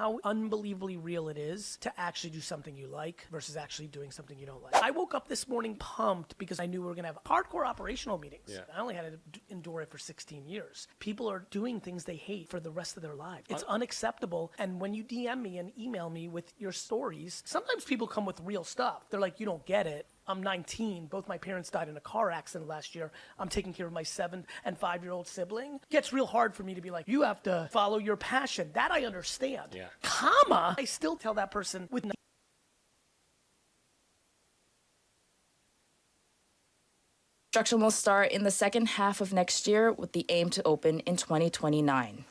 how unbelievably real it is to actually do something you like versus actually doing something you don't like. I woke up this morning pumped because I knew we were going to have hardcore operational meetings. Yeah. I only had to endure it for 16 years. People are doing things they hate for the rest of their lives. It's unacceptable. And when you DM me and email me with your stories, sometimes people come with real stuff. They're like, you don't get it. I'm 19. Both my parents died in a car accident last year. I'm taking care of my 7 and 5-year-old sibling. It gets real hard for me to be like, you have to follow your passion. That I understand. Yeah. Comma, I still tell that person with Construction will start in the second half of next year with the aim to open in 2029.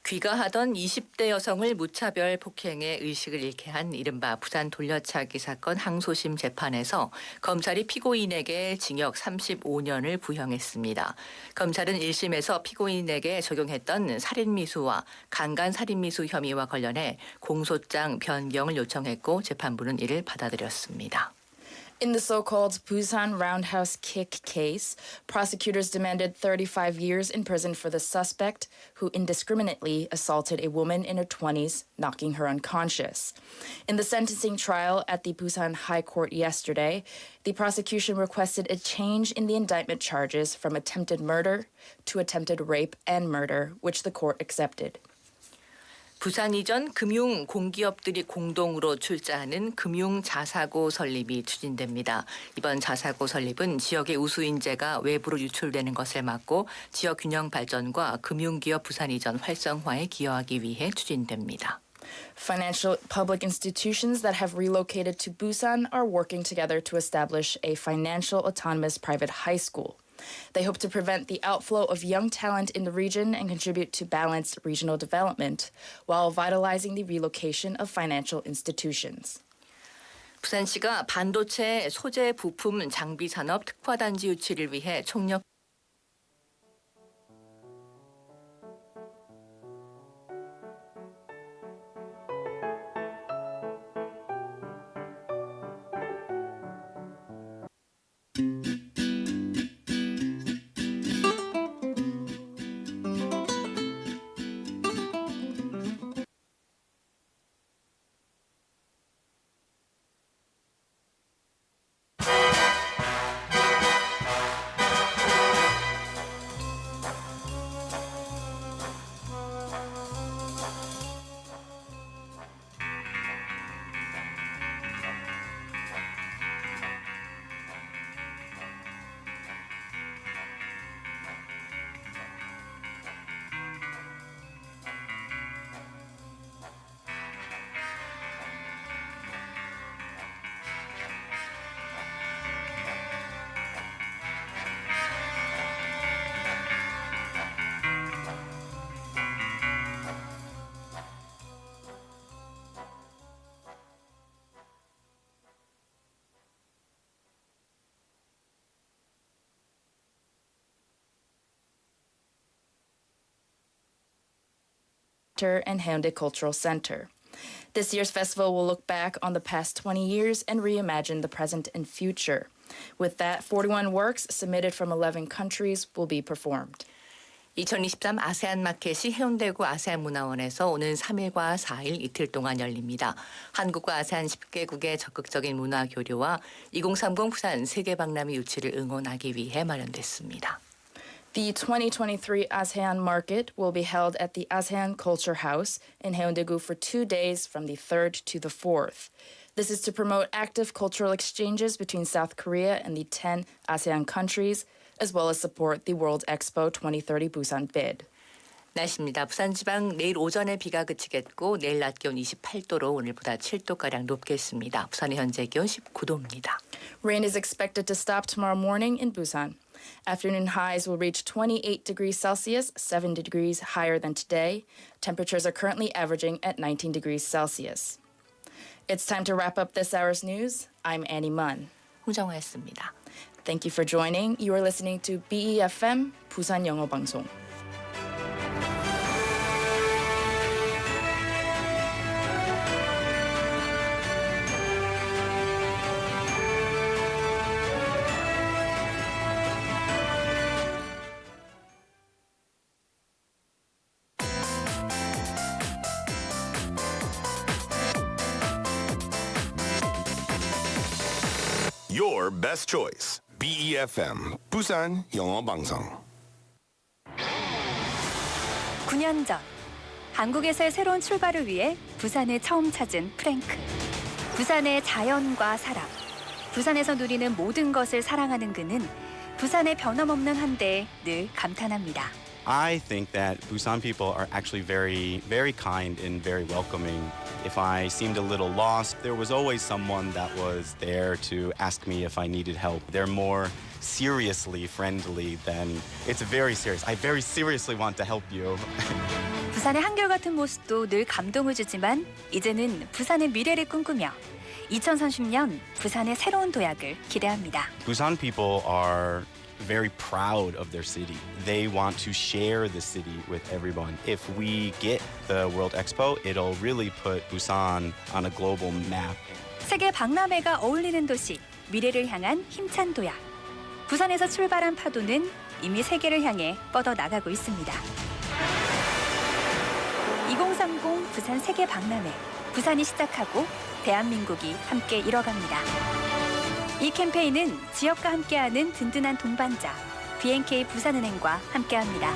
귀가하던 20대 여성을 무차별 폭행해 의식을 잃게 한 이른바 부산 돌려차기 사건 항소심 재판에서 검찰이 피고인에게 징역 35년을 구형했습니다. 검찰은 1심에서 피고인에게 적용했던 살인미수와 강간살인미수 혐의와 관련해 공소장 변경을 요청했고 재판부는 이를 받아들였습니다. In the so-called Busan roundhouse kick case, prosecutors demanded 35 years in prison for the suspect who indiscriminately assaulted a woman in her 20s, knocking her unconscious. In the sentencing trial at the Busan High Court yesterday, the prosecution requested a change in the indictment charges from attempted murder to attempted rape and murder, which the court accepted. 부산 이전 금융 공기업들이 공동으로 출자하는 금융 자사고 설립이 추진됩니다. 이번 자사고 설립은 지역의 우수 인재가 외부로 유출되는 것을 막고 지역 균형 발전과 금융기업 부산 이전 활성화에 기여하기 위해 추진됩니다. Financial public institutions that have relocated to Busan are working together to establish a financial autonomous private high school. They hope to prevent the outflow of young talent in the region and contribute to balanced regional development while vitalizing the relocation of financial institutions. 부산시가 반도체 소재 부품 장비 산업 특화단지 유치를 위해 총력 and Haeundae Cultural Center. This year's festival will look back on the past 20 years and reimagine the present and future. With that, 41 works submitted from 11 countries will be performed. 2023 아세안 마켓이 해운대구 아세안문화원에서 오는 3일과 4일 이틀 동안 열립니다. 한국과 아세안 10개국의 적극적인 문화 교류와 2030 부산 세계박람회 유치를 응원하기 위해 마련됐습니다. The 2023 ASEAN Market will be held at the ASEAN Culture House in Haeundae-gu for 2 days from the 3rd to the 4th. This is to promote active cultural exchanges between South Korea and the 10 ASEAN countries, as well as support the World Expo 2030 Busan bid. 날씨입니다. 부산 지방 내일 오전에 비가 그치겠고 내일 낮 기온 28도로 오늘보다 7도가량 높겠습니다. 부산의 현재 기온 19도입니다. Rain is expected to stop tomorrow morning in Busan. Afternoon highs will reach 28 degrees Celsius, 7 degrees higher than today. Temperatures are currently averaging at 19 degrees Celsius. It's time to wrap up this hour's news. I'm Annie Munn. 홍정화였습니다. Thank you for joining. You are listening to BEFM, 부산영어방송. your best choice. BEFM 부산영어방송. 9년 전 한국에서의 새로운 출발을 위해 부산을 처음 찾은 프랭크. 부산의 자연과 사람, 부산에서 누리는 모든 것을 사랑하는 그는 부산의 변함없는 한대에 늘 감탄합니다. I think that Busan people are actually very, very kind and very welcoming. If I seemed a little lost, there was always someone that was there to ask me if I needed help. They're more seriously friendly than it's very serious. I very seriously want to help you. 부산의 한결같은 모습도 늘 감동을 주지만 이제는 부산의 미래를 꿈꾸며 2030년 부산의 새로운 도약을 기대합니다. Busan people are very proud of their city. They want to share the city with everyone. If we get the World Expo, it'll really put Busan on a global map. 세계 박람회가 어울리는 도시, 미래를 향한 힘찬 도약. 부산에서 출발한 파도는 이미 세계를 향해 뻗어나가고 있습니다. 2030 부산 세계 박람회. 부산이 시작하고 대한민국이 함께 이뤄갑니다. 이 캠페인은 지역과 함께하는 든든한 동반자 BNK 부산은행과 함께합니다.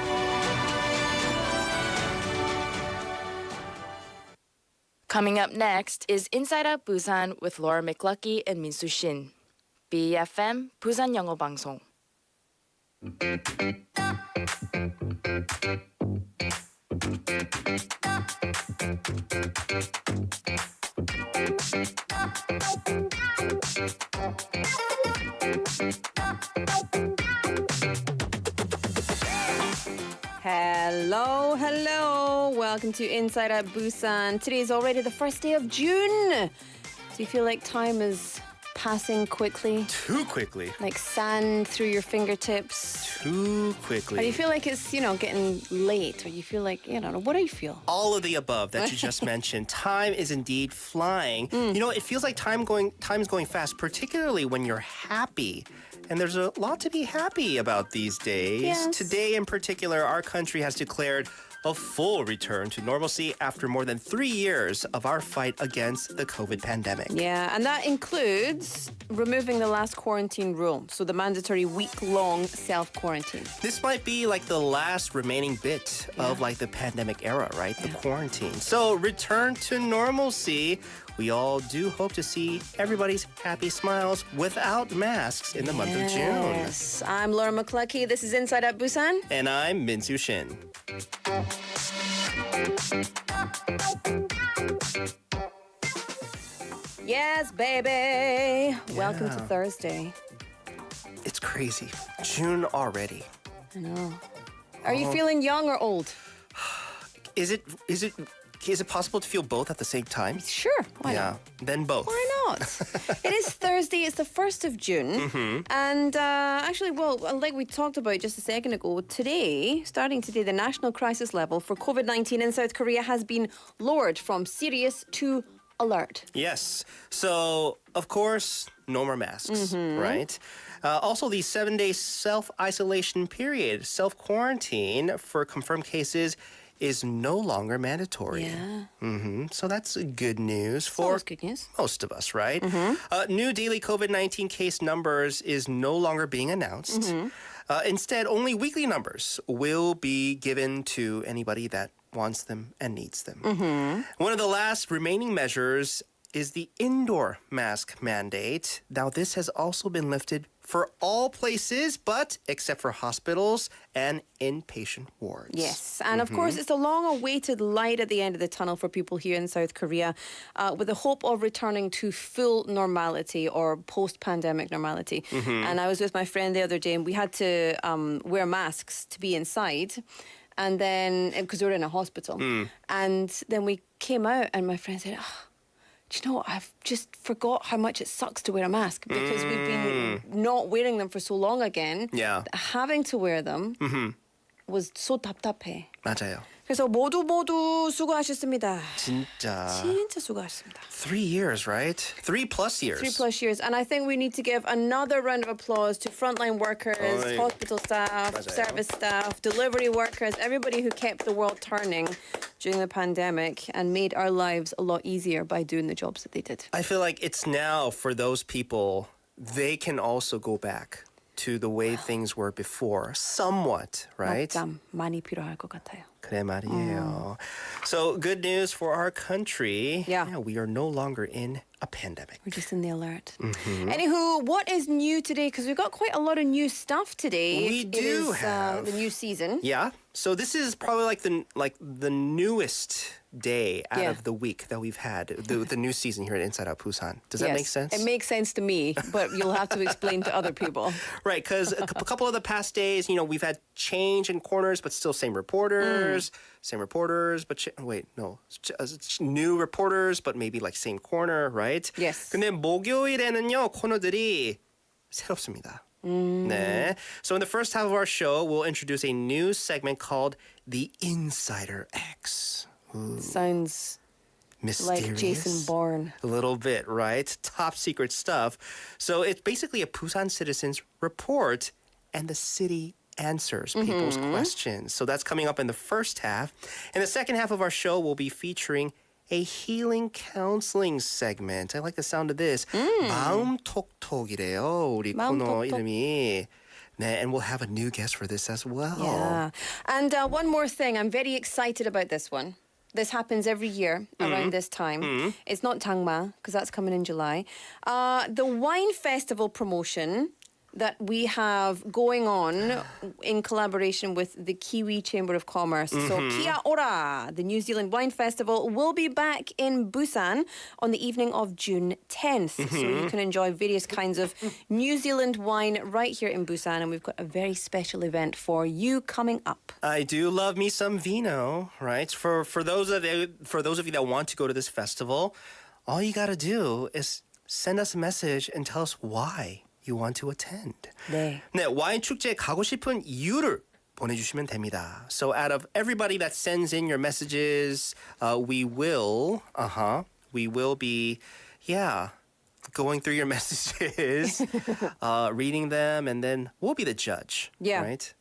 Coming up next is Inside Out Busan with Laura McLucky and Minsu Shin. BFM 부산영어방송. Hello, hello. Welcome to Inside Out Busan. Today is already the first day of June. Do you feel like time is passing quickly? Too quickly. Like sand through your fingertips? Too quickly. Or do you feel like it's, getting late? Or you feel like, I don't know, what do you feel? All of the above that you just mentioned. Time is indeed flying. It feels like time's going fast, particularly when you're happy. And there's a lot to be happy about these days. Yes. Today in particular, our country has declared a full return to normalcy after more than 3 years of our fight against the COVID pandemic. Yeah, and that includes removing the last quarantine rule. So the mandatory week-long self-quarantine. This might be like the last remaining bit of like the pandemic era, right? The quarantine. So return to normalcy. We all do hope to see everybody's happy smiles without masks in the month of June. Yes, I'm Laura McLucky. This is Inside Out Busan. And I'm Minsu Shin. Yes, baby. Welcome to Thursday. It's crazy. June already. I know. Are you feeling young or old? Is it possible to feel both at the same time? Sure. Why not? Then both. Why not? It is Thursday. It's the 1st of June. And actually, like we talked about just a second ago, starting today, the national crisis level for COVID-19 in South Korea has been lowered from serious to alert. Yes. So, of course, no more masks, right? Also, the 7-day self-isolation period, self-quarantine for confirmed cases is no longer mandatory. Yeah. So that's good news for Always good news. most of us, right? New daily COVID-19 case numbers is no longer being announced. Instead, only weekly numbers will be given to anybody that wants them and needs them. One of the last remaining measures is the indoor mask mandate. Now, this has also been lifted for all places, but except for hospitals and inpatient wards. Yes, and of course, it's a long-awaited light at the end of the tunnel for people here in South Korea, with the hope of returning to full normality or post-pandemic normality. And I was with my friend the other day, and we had to wear masks to be inside. And then, because we were in a hospital. And then we came out, and my friend said, do you know what? I've just forgot how much it sucks to wear a mask because we've been not wearing them for so long again. Yeah. Having to wear them was so 답답해. 맞아요. 그래서 모두 수고하셨습니다. 진짜 수고하셨습니다. 3 years, right? 3+ years. 3+ years. And I think we need to give another round of applause to frontline workers, Oy. hospital staff, 맞아요. service staff, delivery workers, everybody who kept the world turning during the pandemic and made our lives a lot easier by doing the jobs that they did. I feel like it's now for those people they can also go back to the way things were before, somewhat, right? 낮잠 많이 필요할 것 같아요. 그래 말이에요. So good news for our country. Yeah. We are no longer in a pandemic. We're just in the alert. Anywho, what is new today? Because we've got quite a lot of new stuff today. We do have. The new season. Yeah. So this is probably like the newest day out Yeah. of the week that we've had, the new season here at Inside Out Busan. Does that Yes, make sense? It makes sense to me, but you'll have to explain to other people. Right, because a couple of the past days, we've had change in corners, but still same reporters, but new reporters, but maybe like same corner, right? Yes. 근데 목요일에는요 코너들이 새롭습니다. 네. So in the first half of our show, we'll introduce a new segment called The Insider X. Sounds Mysterious. like Jason Bourne. A little bit, right? Top secret stuff. So it's basically a Busan citizens report and the city answers people's questions. So that's coming up in the first half. In the second half of our show, we'll be featuring a healing counseling segment. I like the sound of this. 마음톡톡이래요. 우리 마음톡톡. 코너 이름이. 네, and we'll have a new guest for this as well. Yeah. And one more thing, I'm very excited about this one. This happens every year around this time. It's not Tangma, because that's coming in July. The wine festival promotion that we have going on in collaboration with the Kiwi Chamber of Commerce. So Kia Ora, the New Zealand Wine Festival, will be back in Busan on the evening of June 10th. So you can enjoy various kinds of New Zealand wine right here in Busan. And we've got a very special event for you coming up. I do love me some vino, right? For those of you that want to go to this festival, all you got to do is send us a message and tell us why you want to attend. 네. 네, 와인 축제에 가고 싶은 이유를 보내주시면 됩니다. So out of everybody that sends in your messages, we will be, going through your messages, reading them, and then we'll be the judge. Yeah. Right?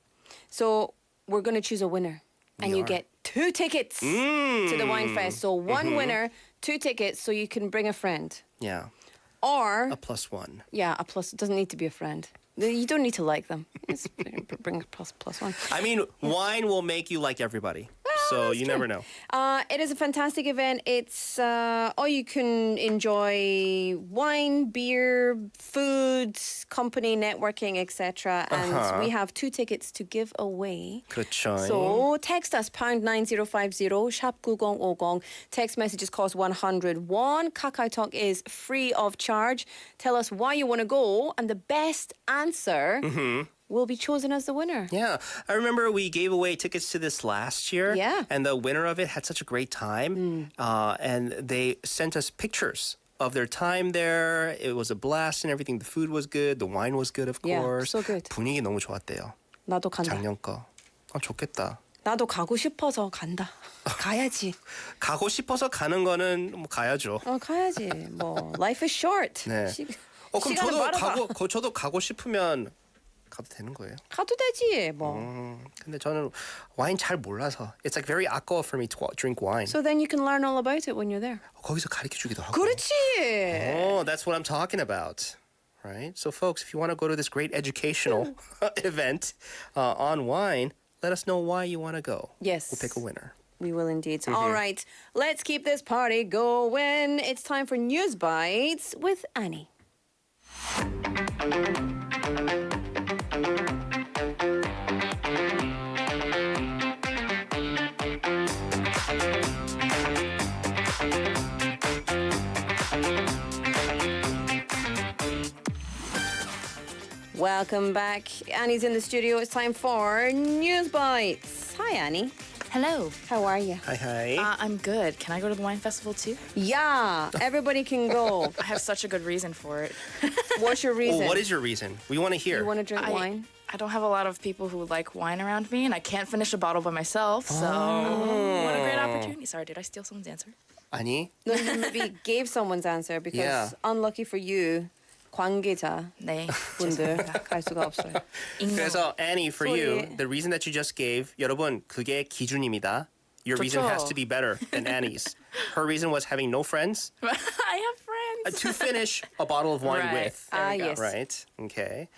So we're going to choose a winner. And you are. get 2 tickets to the wine fest. So one winner, 2 tickets, so you can bring a friend. Yeah. Or, A +1. yeah, a plus. It doesn't need to be a friend. You don't need to like them. Just bring a plus one. I mean, wine will make you like everybody. So you never know. It is a fantastic event. It's all you can enjoy wine, beer, food, company, networking, etc. And we have 2 tickets to give away. 그렇죠. So text us #9050 샵 9050. Text messages cost 100 won. KakaoTalk is free of charge. Tell us why you want to go, and the best answer will be chosen as the winner. Yeah, I remember we gave away tickets to this last year. Yeah. And the winner of it had such a great time. And they sent us pictures of their time there. It was a blast and everything. The food was good. The wine was good, of Yeah, course. so good. 분위기 너무 좋았대요. 나도 간다. 작년 거. 좋겠다. 나도 가고 싶어서 간다. 가야지. 가고 싶어서 가는 거는 뭐 가야죠. 가야지. 뭐 life is short. 네. 그럼 시간은 빠르다. 저도 가고 싶으면 가도 되는 거예요? 가도 되지. 뭐. 근데 저는 와인 잘 몰라서 it's like very awkward for me to drink wine. So then you can learn all about it when you're there. 거기서 가르쳐 주기도 하고. 그렇지. Oh, that's what I'm talking about. Right? So folks, if you want to go to this great educational event on wine, let us know why you want to go. Yes. We'll pick a winner. We will indeed. All right. Let's keep this party going. It's time for News Bites with Annie. Welcome back. Annie's in the studio. It's time for News Bites. Hi, Annie. Hello. How are you? Hi. I'm good. Can I go to the wine festival too? Yeah, everybody can go. I have such a good reason for it. What's your reason? Well, what is your reason? We want to hear. You want to drink wine? I don't have a lot of people who like wine around me, and I can't finish a bottle by myself. So, what a great opportunity. Sorry, did I steal someone's answer? 아니? No, you maybe gave someone's answer because Yeah. unlucky for you, 관계자 네. 분들 갈 수가 없어요. 그래서 Annie, for you, 소리. the reason that you just gave, 여러분, 그게 기준입니다. Your reason has 좋죠. to be better than Annie's. Her reason was having no friends. I have friends. to finish a bottle of wine Right. with. There we go. Yes. Right. Okay.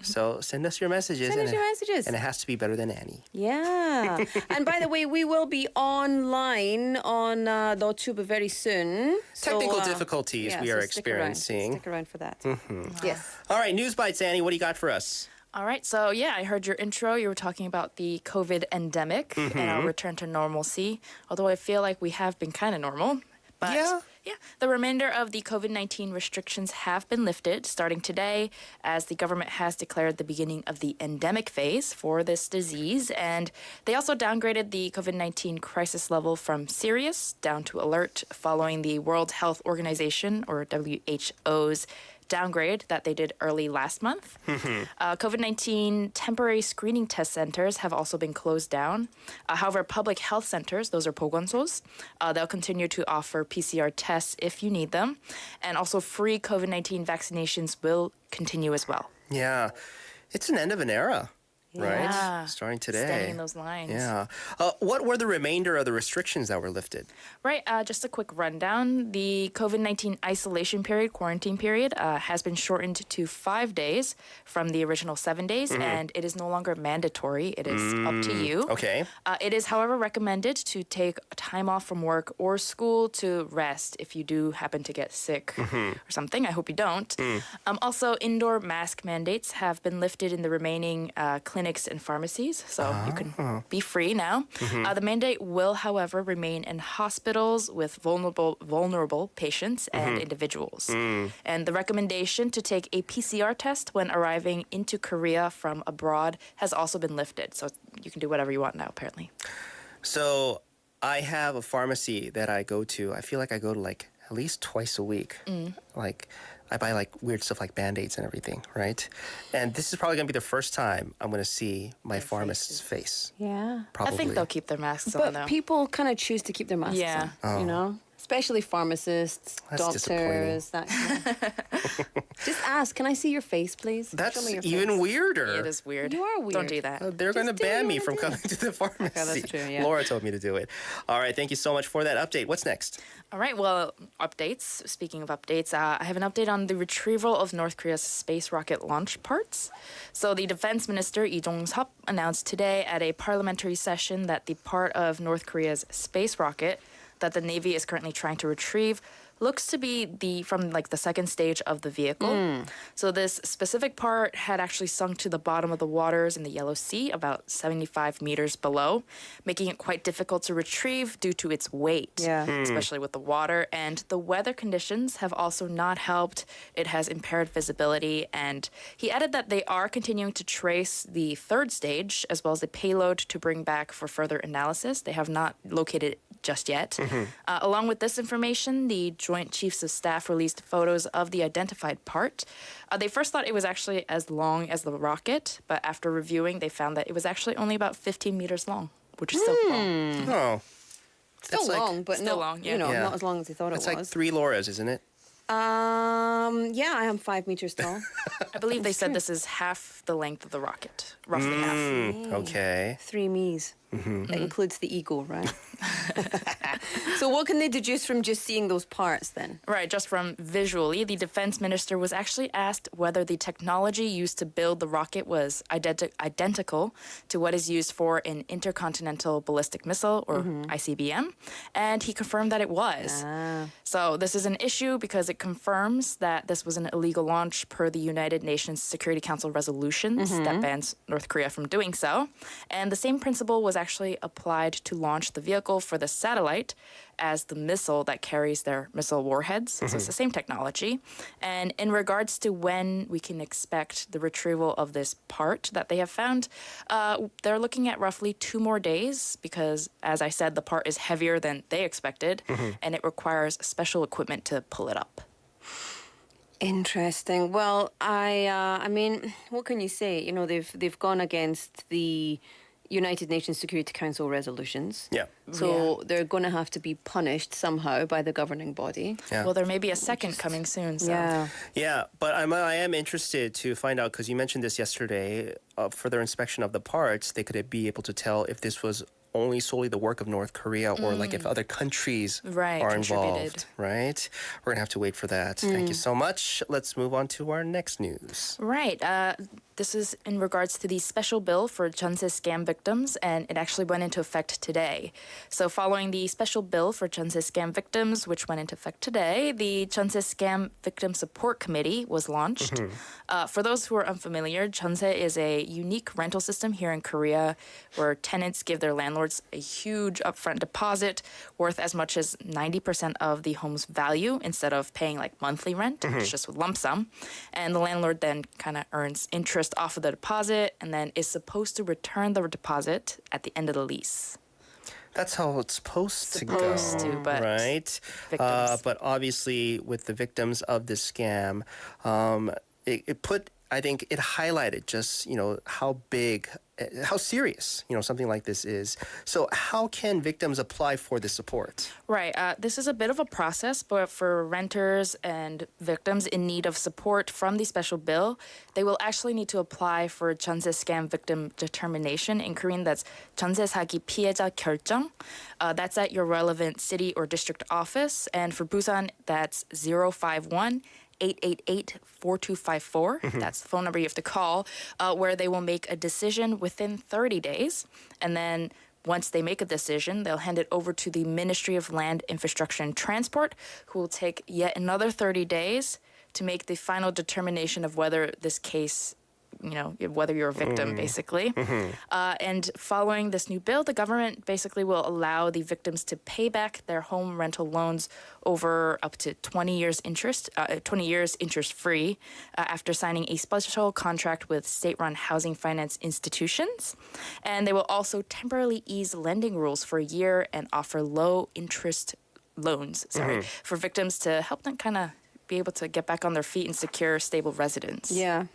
So send us your messages. Send us your messages. And it has to be better than Annie. Yeah. And by the way, we will be online on YouTube very soon. Technical difficulties we are so stick around. experiencing. Stick around for that. Yes. All right, News Bites, Annie. What do you got for us? All right, so yeah, I heard your intro. You were talking about the COVID endemic and our return to normalcy, although I feel like we have been kind of normal. But Yeah. the remainder of the COVID-19 restrictions have been lifted starting today, as the government has declared the beginning of the endemic phase for this disease. And they also downgraded the COVID-19 crisis level from serious down to alert following the World Health Organization, or WHO's, downgrade that they did early last month. COVID-19 temporary screening test centers have also been closed down. However, public health centers, those are 보건소s, they'll continue to offer PCR tests if you need them. And also free COVID-19 vaccinations will continue as well. Yeah. It's an end of an era, right? Yeah. Starting today. Staying in those lines. Yeah. What were the remainder of the restrictions that were lifted? Right, just a quick rundown. The COVID-19 isolation period, quarantine period, has been shortened to 5 days from the original 7 days, and it is no longer mandatory. It is up to you. Okay. It is, however, recommended to take time off from work or school to rest if you do happen to get sick or something. I hope you don't. Also, indoor mask mandates have been lifted in the remaining clinics and pharmacies, so you can be free now. The mandate will, however, remain in hospitals with vulnerable patients and individuals. And the recommendation to take a PCR test when arriving into Korea from abroad has also been lifted, so you can do whatever you want now, apparently. So I have a pharmacy that I go to. I feel like I go to like at least twice a week. Like I buy like weird stuff like Band-Aids and everything, right? And this is probably going to be the first time I'm going to see my pharmacist's face. Yeah. Probably. I think they'll keep their masks on, But though. people kind of choose to keep their masks Yeah. on, you know? Especially pharmacists, That's doctors, that kind of. Just ask, can I see your face, please? That's Show me your even face. weirder. It is weird. You are weird. Don't do that. They're going to do what ban you me wanna from do. coming to the pharmacy. that's true, yeah. Laura told me to do it. All right, thank you so much for that update. What's next? All right, well, updates. Speaking of updates, I have an update on the retrieval of North Korea's space rocket launch parts. So the defense minister, Lee Jong-sup, announced today at a parliamentary session that the part of North Korea's space rocket that the Navy is currently trying to retrieve looks to be from the second stage of the vehicle. So this specific part had actually sunk to the bottom of the waters in the Yellow Sea, about 75 meters below, making it quite difficult to retrieve due to its weight, especially with the water. And the weather conditions have also not helped. It has impaired visibility. And he added that they are continuing to trace the third stage as well as the payload to bring back for further analysis. They have not located it just yet. Along with this information, the Joint Chiefs of Staff released photos of the identified part. They first thought it was actually as long as the rocket, but after reviewing, they found that it was actually only about 15 meters long, which is still long. Oh. Still That's long, but still not, long, yeah. you know, Yeah. not as long as they thought It's it like was. 3 Lauras, isn't it? Yeah, I am 5 meters tall. I believe they said this is half the length of the rocket, roughly half. Okay. 3 me's. That includes the ego, right? So what can they deduce from just seeing those parts then? Right, just from visually, the defense minister was actually asked whether the technology used to build the rocket was identical to what is used for an intercontinental ballistic missile, or ICBM, and he confirmed that it was. So this is an issue because it confirms that this was an illegal launch per the United Nations Security Council resolutions that bans North Korea from doing so. And the same principle was actually applied to launch the vehicle for the satellite as the missile that carries their missile warheads. So it's the same technology. And in regards to when we can expect the retrieval of this part that they have found, they're looking at roughly 2 more days because, as I said, the part is heavier than they expected, and it requires special equipment to pull it up. Interesting. Well, I mean, what can you say? You know, they've gone against the United Nations Security Council resolutions. Yeah. So they're going to have to be punished somehow by the governing body. Yeah. Well, there may be a second coming soon. So. Yeah. Yeah, but I am interested to find out, because you mentioned this yesterday, further inspection of the parts, they could be able to tell if this was only solely the work of North Korea or like if other countries are involved, right? We're going to have to wait for that. Thank you so much. Let's move on to our next news. Right. This is in regards to the special bill for jeonse scam victims, and it actually went into effect today. So following the special bill for jeonse scam victims, which went into effect today, the Jeonse Scam Victim Support Committee was launched. For those who are unfamiliar, jeonse is a unique rental system here in Korea where tenants give their landlords a huge upfront deposit worth as much as 90% of the home's value instead of paying like monthly rent. It's just a lump sum. And the landlord then kind of earns interest off of the deposit and then is supposed to return the deposit at the end of the lease. That's how it's supposed to go, but right? victims. But obviously, with the victims of this scam, I think it highlighted just, how big, how serious, something like this is. So how can victims apply for this support? Right. This is a bit of a process, but for renters and victims in need of support from the special bill, they will actually need to apply for jeonse scam victim determination. In Korean, that's jeonse 사기 피해자 결정. That's at your relevant city or district office. And for Busan, that's 051 888-4254. That's the phone number you have to call, where they will make a decision within 30 days. And then once they make a decision, they'll hand it over to the Ministry of Land, Infrastructure and Transport, who will take yet another 30 days to make the final determination of whether this case, whether you're a victim, basically. And following this new bill, the government basically will allow the victims to pay back their home rental loans over up to 20 years interest-free after signing a special contract with state-run housing finance institutions. And they will also temporarily ease lending rules for a year and offer low-interest loans, for victims to help them kind of be able to get back on their feet and secure stable residence. Yeah.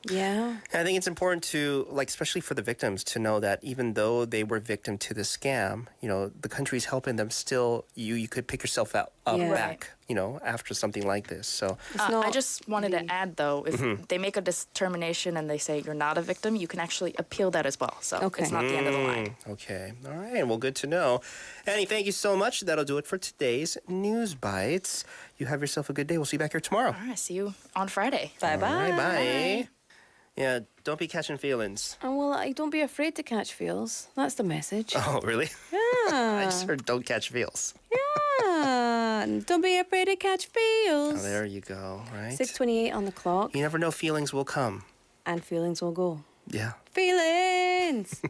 Yeah. I think it's important to, especially for the victims, to know that even though they were victim to the scam, the country's helping them still, you could pick yourself up back, after something like this. So I just wanted to add, though, if they make a determination and they say you're not a victim, you can actually appeal that as well. So it's not the end of the line. Okay. All right. Well, good to know. Annie, thank you so much. That'll do it for today's News Bites. You have yourself a good day. We'll see you back here tomorrow. All right. See you on Friday. Bye-bye. All right, bye. Yeah, don't be catching feelings. Oh, well, don't be afraid to catch feels. That's the message. Oh, really? Yeah. I just heard don't catch feels. Yeah. Don't be afraid to catch feels. Oh, there you go, right? 6:28 on the clock. You never know, feelings will come. And feelings will go. Yeah. Feelings.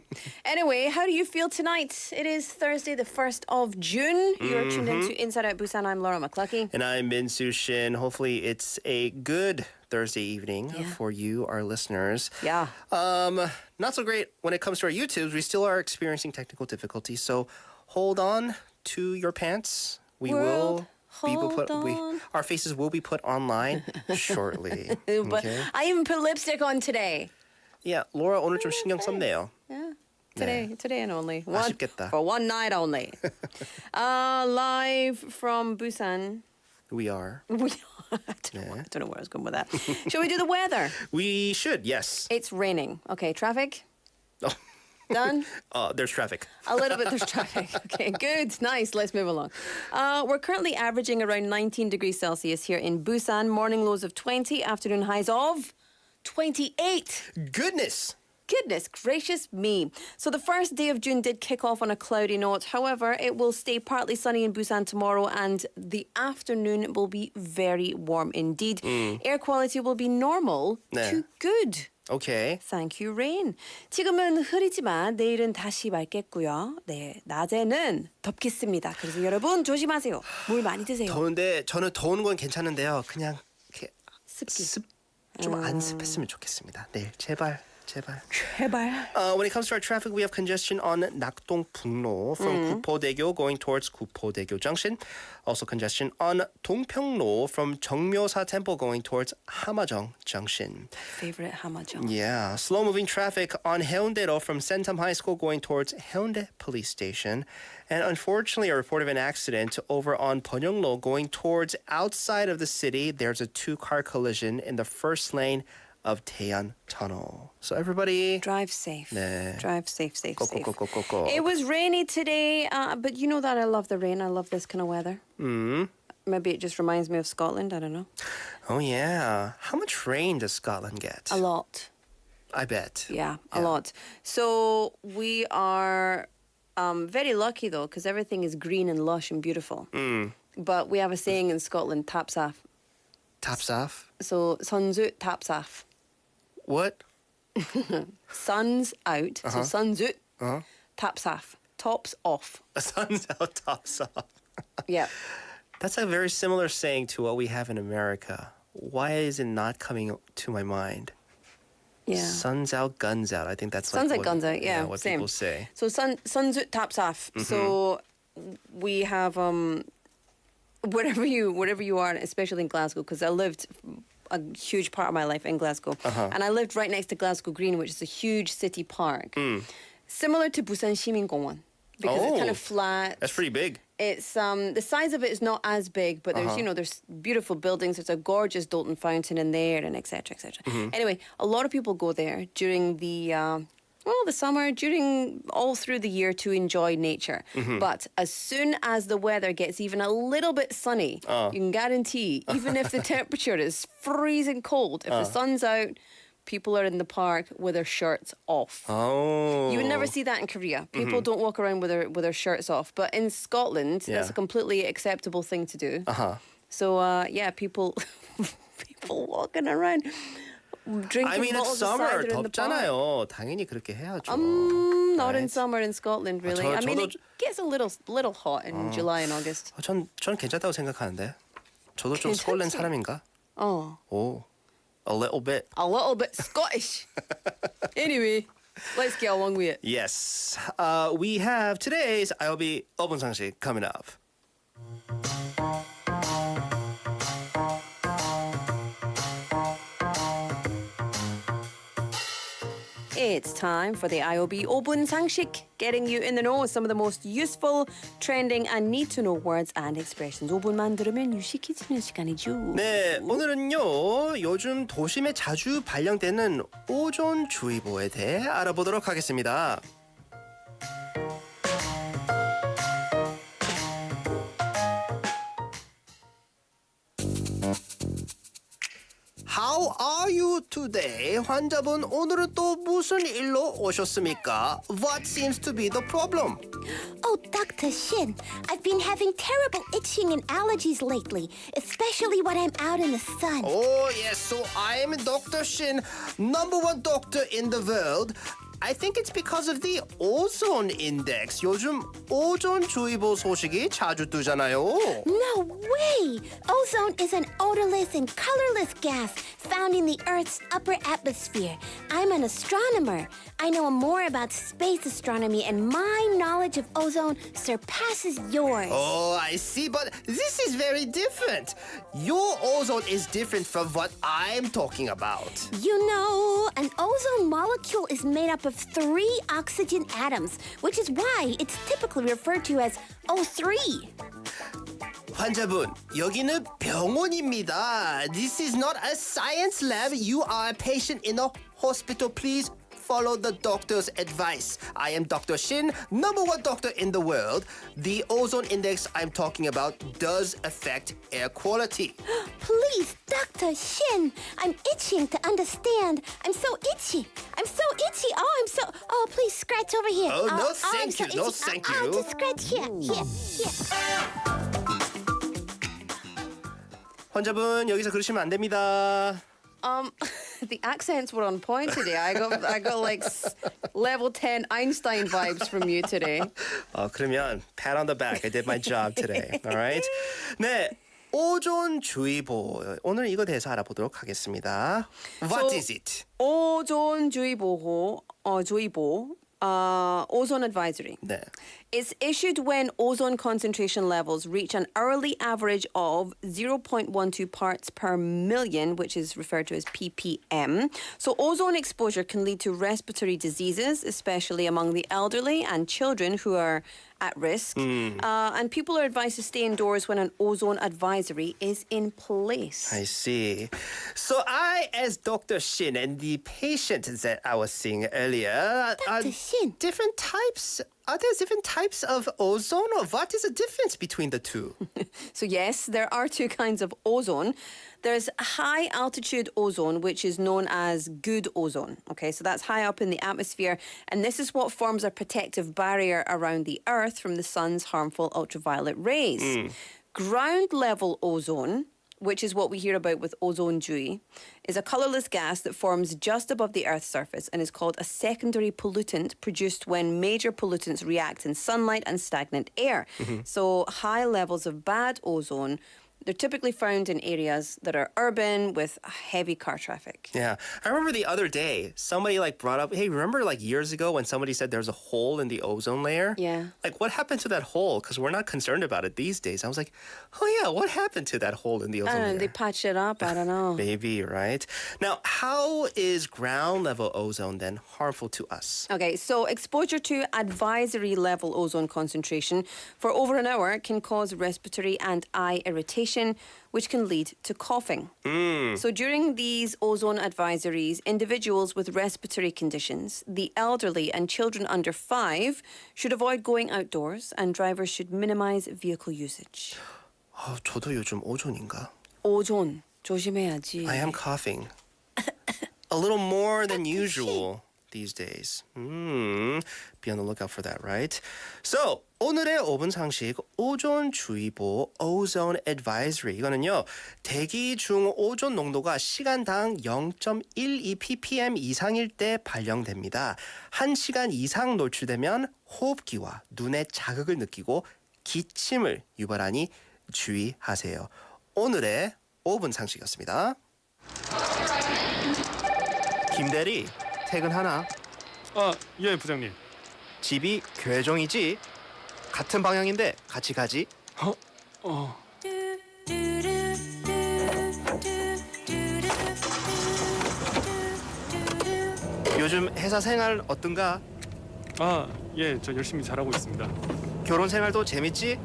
Anyway, how do you feel tonight? It is Thursday, the 1st of June. You are tuned into Inside Out Busan. I'm Laura McCluckey. And I'm Min Soo Shin. Hopefully it's a good Thursday evening for you, our listeners. Yeah. Not so great when it comes to our YouTubes. We still are experiencing technical difficulties. So hold on to your pants. Our faces will be put online shortly. But Okay? I even put lipstick on today. Yeah, Laura 오늘 좀 신경 썼네요. Yeah. Today and only. 아쉽겠다. For one night only. Live from Busan. We are. I don't know where I was going with that. Shall we do the weather? We should, yes. It's raining. Okay, traffic? Oh. Done? There's traffic. A little bit, there's traffic. Okay, good. Nice. Let's move along. We're currently averaging around 19 degrees Celsius here in Busan. Morning lows of 20, afternoon highs of 28. Goodness Gracious me. So the first day of June did kick off on a cloudy note. However, it will stay partly sunny in Busan tomorrow and the afternoon will be very warm indeed. Air quality will be normal to good. Okay. Thank you, Rain. 지금은 흐리지만 내일은 다시 맑겠고요. 네, 낮에는 덥겠습니다. 그래서 여러분 조심하세요. 물 많이 드세요. 더운데 저는 더운 건 괜찮은데요. 그냥 이렇게 습기. 좀 안 습했으면 좋겠습니다. 내일 제발. 제발. When it comes to our traffic, we have congestion on 낙동북로 from 구포대교 going towards 구포대교 Junction. Also congestion on 동평로 from 정묘사 Temple going towards 함화정 Junction. Favorite 함화정. Yeah, slow-moving traffic on Haeundae-ro from Sentam High School going towards Haeundae Police Station. And unfortunately, a report of an accident over on Pyeonglo going towards outside of the city. There's a two-car collision in the first lane of Taean Tunnel. So everybody Drive safe. 네. Drive safe. Go. It was rainy today, but you know that I love the rain. I love this kind of weather. Maybe it just reminds me of Scotland. I don't know. Oh yeah. How much rain does Scotland get? A lot. I bet. Yeah, a lot. So we are very lucky though, because everything is green and lush and beautiful. But we have a saying in Scotland, taps off. Taps off? So sun's out, taps off. What? Sun's out, so sun's out, taps off. Tops off. Sun's out, tops off. Yeah. That's a very similar saying to what we have in America. Why is it not coming to my mind? Yeah. Sun's out, guns out. I think that's Sun's like out, guns out. Yeah, what same. people say. So sun's out, taps off. So we have wherever you are, especially in Glasgow, because I lived a huge part of my life in Glasgow, and I lived right next to Glasgow Green, which is a huge city park, similar to Busan 시민공원, because it's kind of flat. That's pretty big. It's the size of it is not as big, but there's there's beautiful buildings. There's a gorgeous Dolton fountain in there, and etc. Anyway, a lot of people go there during the the summer, during all through the year to enjoy nature. But as soon as the weather gets even a little bit sunny, you can guarantee, even if the temperature is freezing cold, if the sun's out, people are in the park with their shirts off. Oh. You would never see that in Korea. People don't walk around with their shirts off. But in Scotland, that's a completely acceptable thing to do. So, people people walking around drinking I mean, it's bottles of summer. cider in the park. 덥잖아요. 당연히 그렇게 해야죠. Not in Right? summer in Scotland, really. I mean, 저도- it gets a little hot in July and August. 전 괜찮다고 생각하는데. 저도 좀 스콜랜드 사람인가? Oh, 오. A little bit. a little bit Scottish. Anyway, let's get along with it. Yes. We have today's IOB 5분 상식 coming up. It's time for the IOB 5분 상식, getting you in the know with some of the most useful, trending and need-to-know words and expressions. 5분만 들으면 유식해지는 시간이죠. 네, 오늘은요. 요즘 도심에 자주 발령되는 오존주의보에 대해 알아보도록 하겠습니다. How are you today? 환자분, 오늘은 또 무슨 일로 오셨습니까? What seems to be the problem? Oh, Dr. Shin, I've been having terrible itching and allergies lately, especially when I'm out in the sun. Oh, yes, so I'm Dr. Shin, #1 doctor in the world. I think it's because of the ozone index. 요즘 오존주의보 소식이 자주 뜨잖아요. No way! Ozone is an odorless and colorless gas found in the Earth's upper atmosphere. I'm an astronomer. I know more about space astronomy, and my knowledge of ozone surpasses yours. Oh, I see, but this is very different. Your ozone is different from what I'm talking about. You know, an ozone molecule is made up of 3 oxygen atoms, which is why it's typically referred to as O3. 환자분, 여기는 병원입니다. This is not a science lab. You are a patient in a hospital. Please follow the doctor's advice. I am Dr. Shin, #1 doctor in the world. The ozone index I'm talking about does affect air quality. Please, Dr. Shin, I'm itching to understand. I'm so itchy. Oh, please scratch over here. Oh, no, I'm thank so you. No, itchy. thank Oh, you. just scratch here. 환자분, 여기서 그러시면 안 됩니다. The accents were on point today. I got like level 10 Einstein vibes from you today. 그러면 pat on the back. I did my job today. All right. 네. 오존주의보. 오늘 이거 대해서 알아보도록 하겠습니다. What is it? 오존주의보, ozone advisory. 네. It's issued when ozone concentration levels reach an hourly average of 0.12 parts per million, which is referred to as ppm. So ozone exposure can lead to respiratory diseases, especially among the elderly and children who are at risk. And people are advised to stay indoors when an ozone advisory is in place. I see. So I, as Dr. Shin, and the patient that I was seeing earlier, Dr. Shin. different types. Are there different types of ozone, or what is the difference between the two? So yes, there are two kinds of ozone. There's high altitude ozone, which is known as good ozone. Okay, so that's high up in the atmosphere, and this is what forms a protective barrier around the Earth from the sun's harmful ultraviolet rays. Ground level ozone, which is what we hear about with ozone dew, is a colourless gas that forms just above the Earth's surface and is called a secondary pollutant produced when major pollutants react in sunlight and stagnant air. So high levels of bad ozone, they're typically found in areas that are urban with heavy car traffic. Yeah. I remember the other day, somebody brought up, hey, remember years ago when somebody said there's a hole in the ozone layer? Yeah. What happened to that hole? Because we're not concerned about it these days. I was like, oh yeah, what happened to that hole in the ozone layer? They patch it up, I don't know. Maybe, right? Now, how is ground level ozone then harmful to us? Okay, so exposure to advisory level ozone concentration for over an hour can cause respiratory and eye irritation, which can lead to coughing. So during these ozone advisories, individuals with respiratory conditions, the elderly and children under 5 should avoid going outdoors, and drivers should minimize vehicle usage. 저도 요즘 오존인가? 오존 조심해야지. I am coughing. A little more than usual these days. Be on the lookout for that, right? So, 오늘의 5분 상식 오존주의보 Ozone Advisory. 이거는요, 대기 중 오존 농도가 시간당 0.12 ppm 이상일 때 발령됩니다. 1시간 이상 노출되면 호흡기와 눈의 자극을 느끼고 기침을 유발하니 주의하세요. 오늘의 5분 상식이었습니다. 김대리, 퇴근하나? 예, 부장님. 집이 괴종이지? 같은 방향인데 같이 가지? 요즘 회사 생활 어떤가? 예, 저 열심히 잘하고 있습니다. 결혼 생활도 재밌지?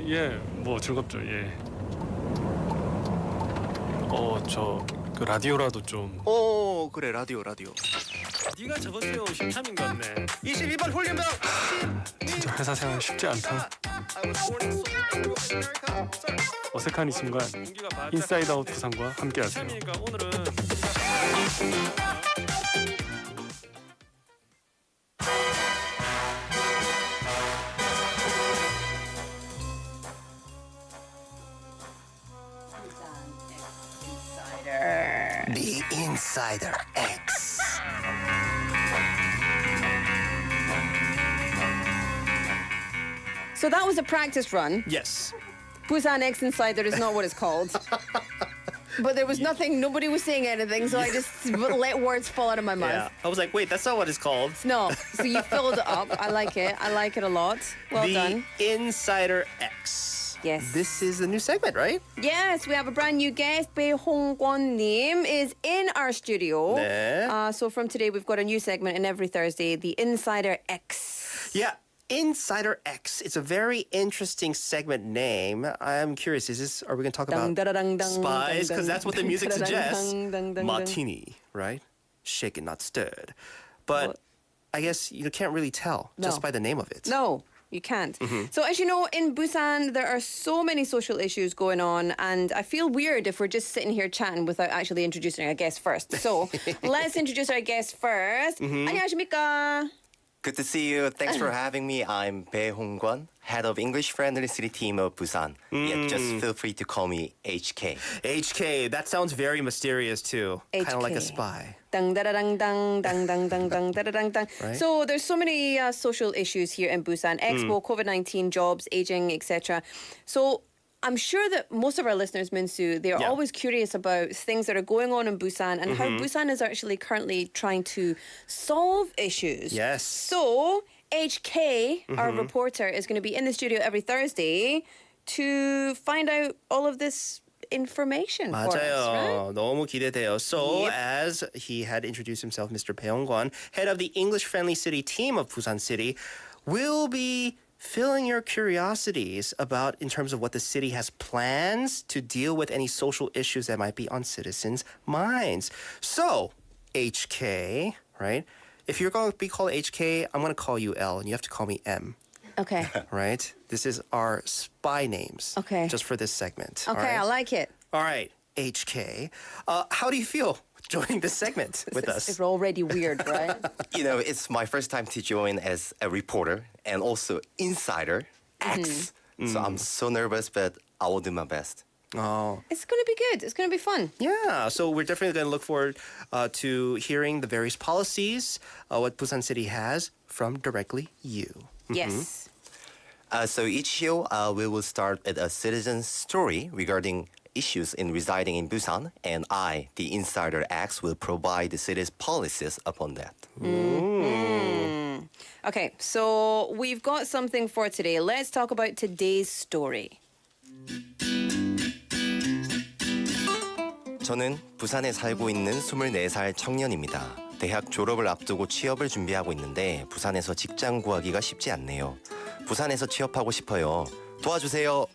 예, 뭐 즐겁죠, 예. 그 라디오라도 좀. 그래, 라디오. 네가 저번 주에 온 신참인 것 같네. 22번 훈련병! 진짜 회사 생활 쉽지 않다. 어색한 이 순간 인사이드 아웃 부산과 함께하세요. 오늘은 The Insider X. So that was a practice run. Yes. Busan X Insider is not what it's called. But there was nothing, nobody was saying anything, so I just let words fall out of my mouth. Yeah. I was like, wait, that's not what it's called. No, so you filled it up. I like it. I like it a lot. Well the done. Insider X. Yes. This is the new segment, right? Yes, we have a brand new guest. Bae Hong-kwon Nim is in our studio. 네. So from today, we've got a new segment, and every Thursday, the Insider X. Yeah. Insider X. It's a very interesting segment name. I'm curious, are we going to talk about spies? Because that's what the music suggests. Martini, right? Shaken, not stirred. But I guess you can't really tell just by the name of it. No, you can't. So as you know, in Busan, there are so many social issues going on, and I feel weird if we're just sitting here chatting without actually introducing our guest first. So let's introduce our guest first. 안녕하십니까? Good to see you. Thanks for having me. I'm Bae Hong-kwon, head of English Friendly City Team of Busan. Yeah, just feel free to call me HK. HK, that sounds very mysterious too. Kind of like a HK. spy. Dang da da dang dang dang dang dang dang da da dang dang. Right. So there's so many social issues here in Busan: Expo, COVID-19, jobs, aging, etc. So I'm sure that most of our listeners, Minsu, they're always curious about things that are going on in Busan and how Busan is actually currently trying to solve issues. Yes. So HK, our reporter, is going to be in the studio every Thursday to find out all of this information for us, 맞아요. right? 너무 기대돼요. So, Yep. as he had introduced himself, Mr. Bae-hong-kwon, head of the English-friendly city team of Busan City, will be filling your curiosities about in terms of what the city has plans to deal with any social issues that might be on citizens' minds. So, HK, right? If you're going to be called HK, I'm going to call you L, and you have to call me M. Okay. Right? This is our spy names. Okay. Just for this segment. Okay, all right? I like it. All right, HK. How do you feel joining this segment with us? It's already weird, right? You know, it's my first time to join as a reporter and also insider X. So I'm so nervous, but I will do my best. Oh, It's going to be good. It's going to be fun. yeah. So we're definitely going to look forward to hearing the various policies, what Busan City has from directly you. Yes. So each show, we will start with a citizen's story regarding issues in residing in Busan, and I, the insider X, will provide the city's policies upon that. Okay, so we've got something for today. Let's talk about today's story. 저는 부산에 살고 있는 24살 청년입니다. 대학 졸업을 앞두고 취업을 준비하고 있는데 부산에서 직장 구하기가 쉽지 않네요. 부산에서 취업하고 싶어요. 도와주세요.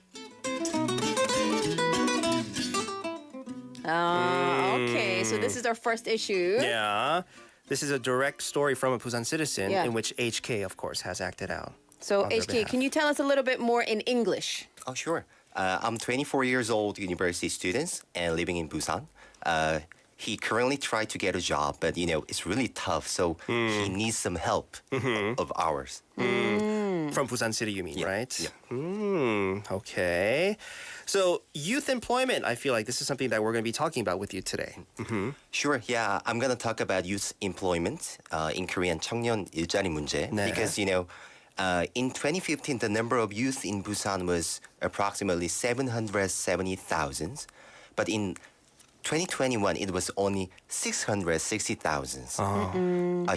Okay, so this is our first issue. Yeah. This is a direct story from a Busan citizen Yeah. in which HK, of course, has acted out. So, on their HK, behalf. can you tell us a little bit more in English? Oh, sure. I'm 24 years old, university student, and living in Busan. He currently tried to get a job, but you know it's really tough. So he needs some help of ours. From Busan City, you mean, Yeah, right? yeah. Okay. So youth employment, I feel like this is something that we're going to be talking about with you today. Sure. Yeah, I'm gonna talk about youth employment in Korean 청년 일자리 문제 네. because you know. In 2015, the number of youth in Busan was approximately 770,000, but in 2021, it was only 660,000.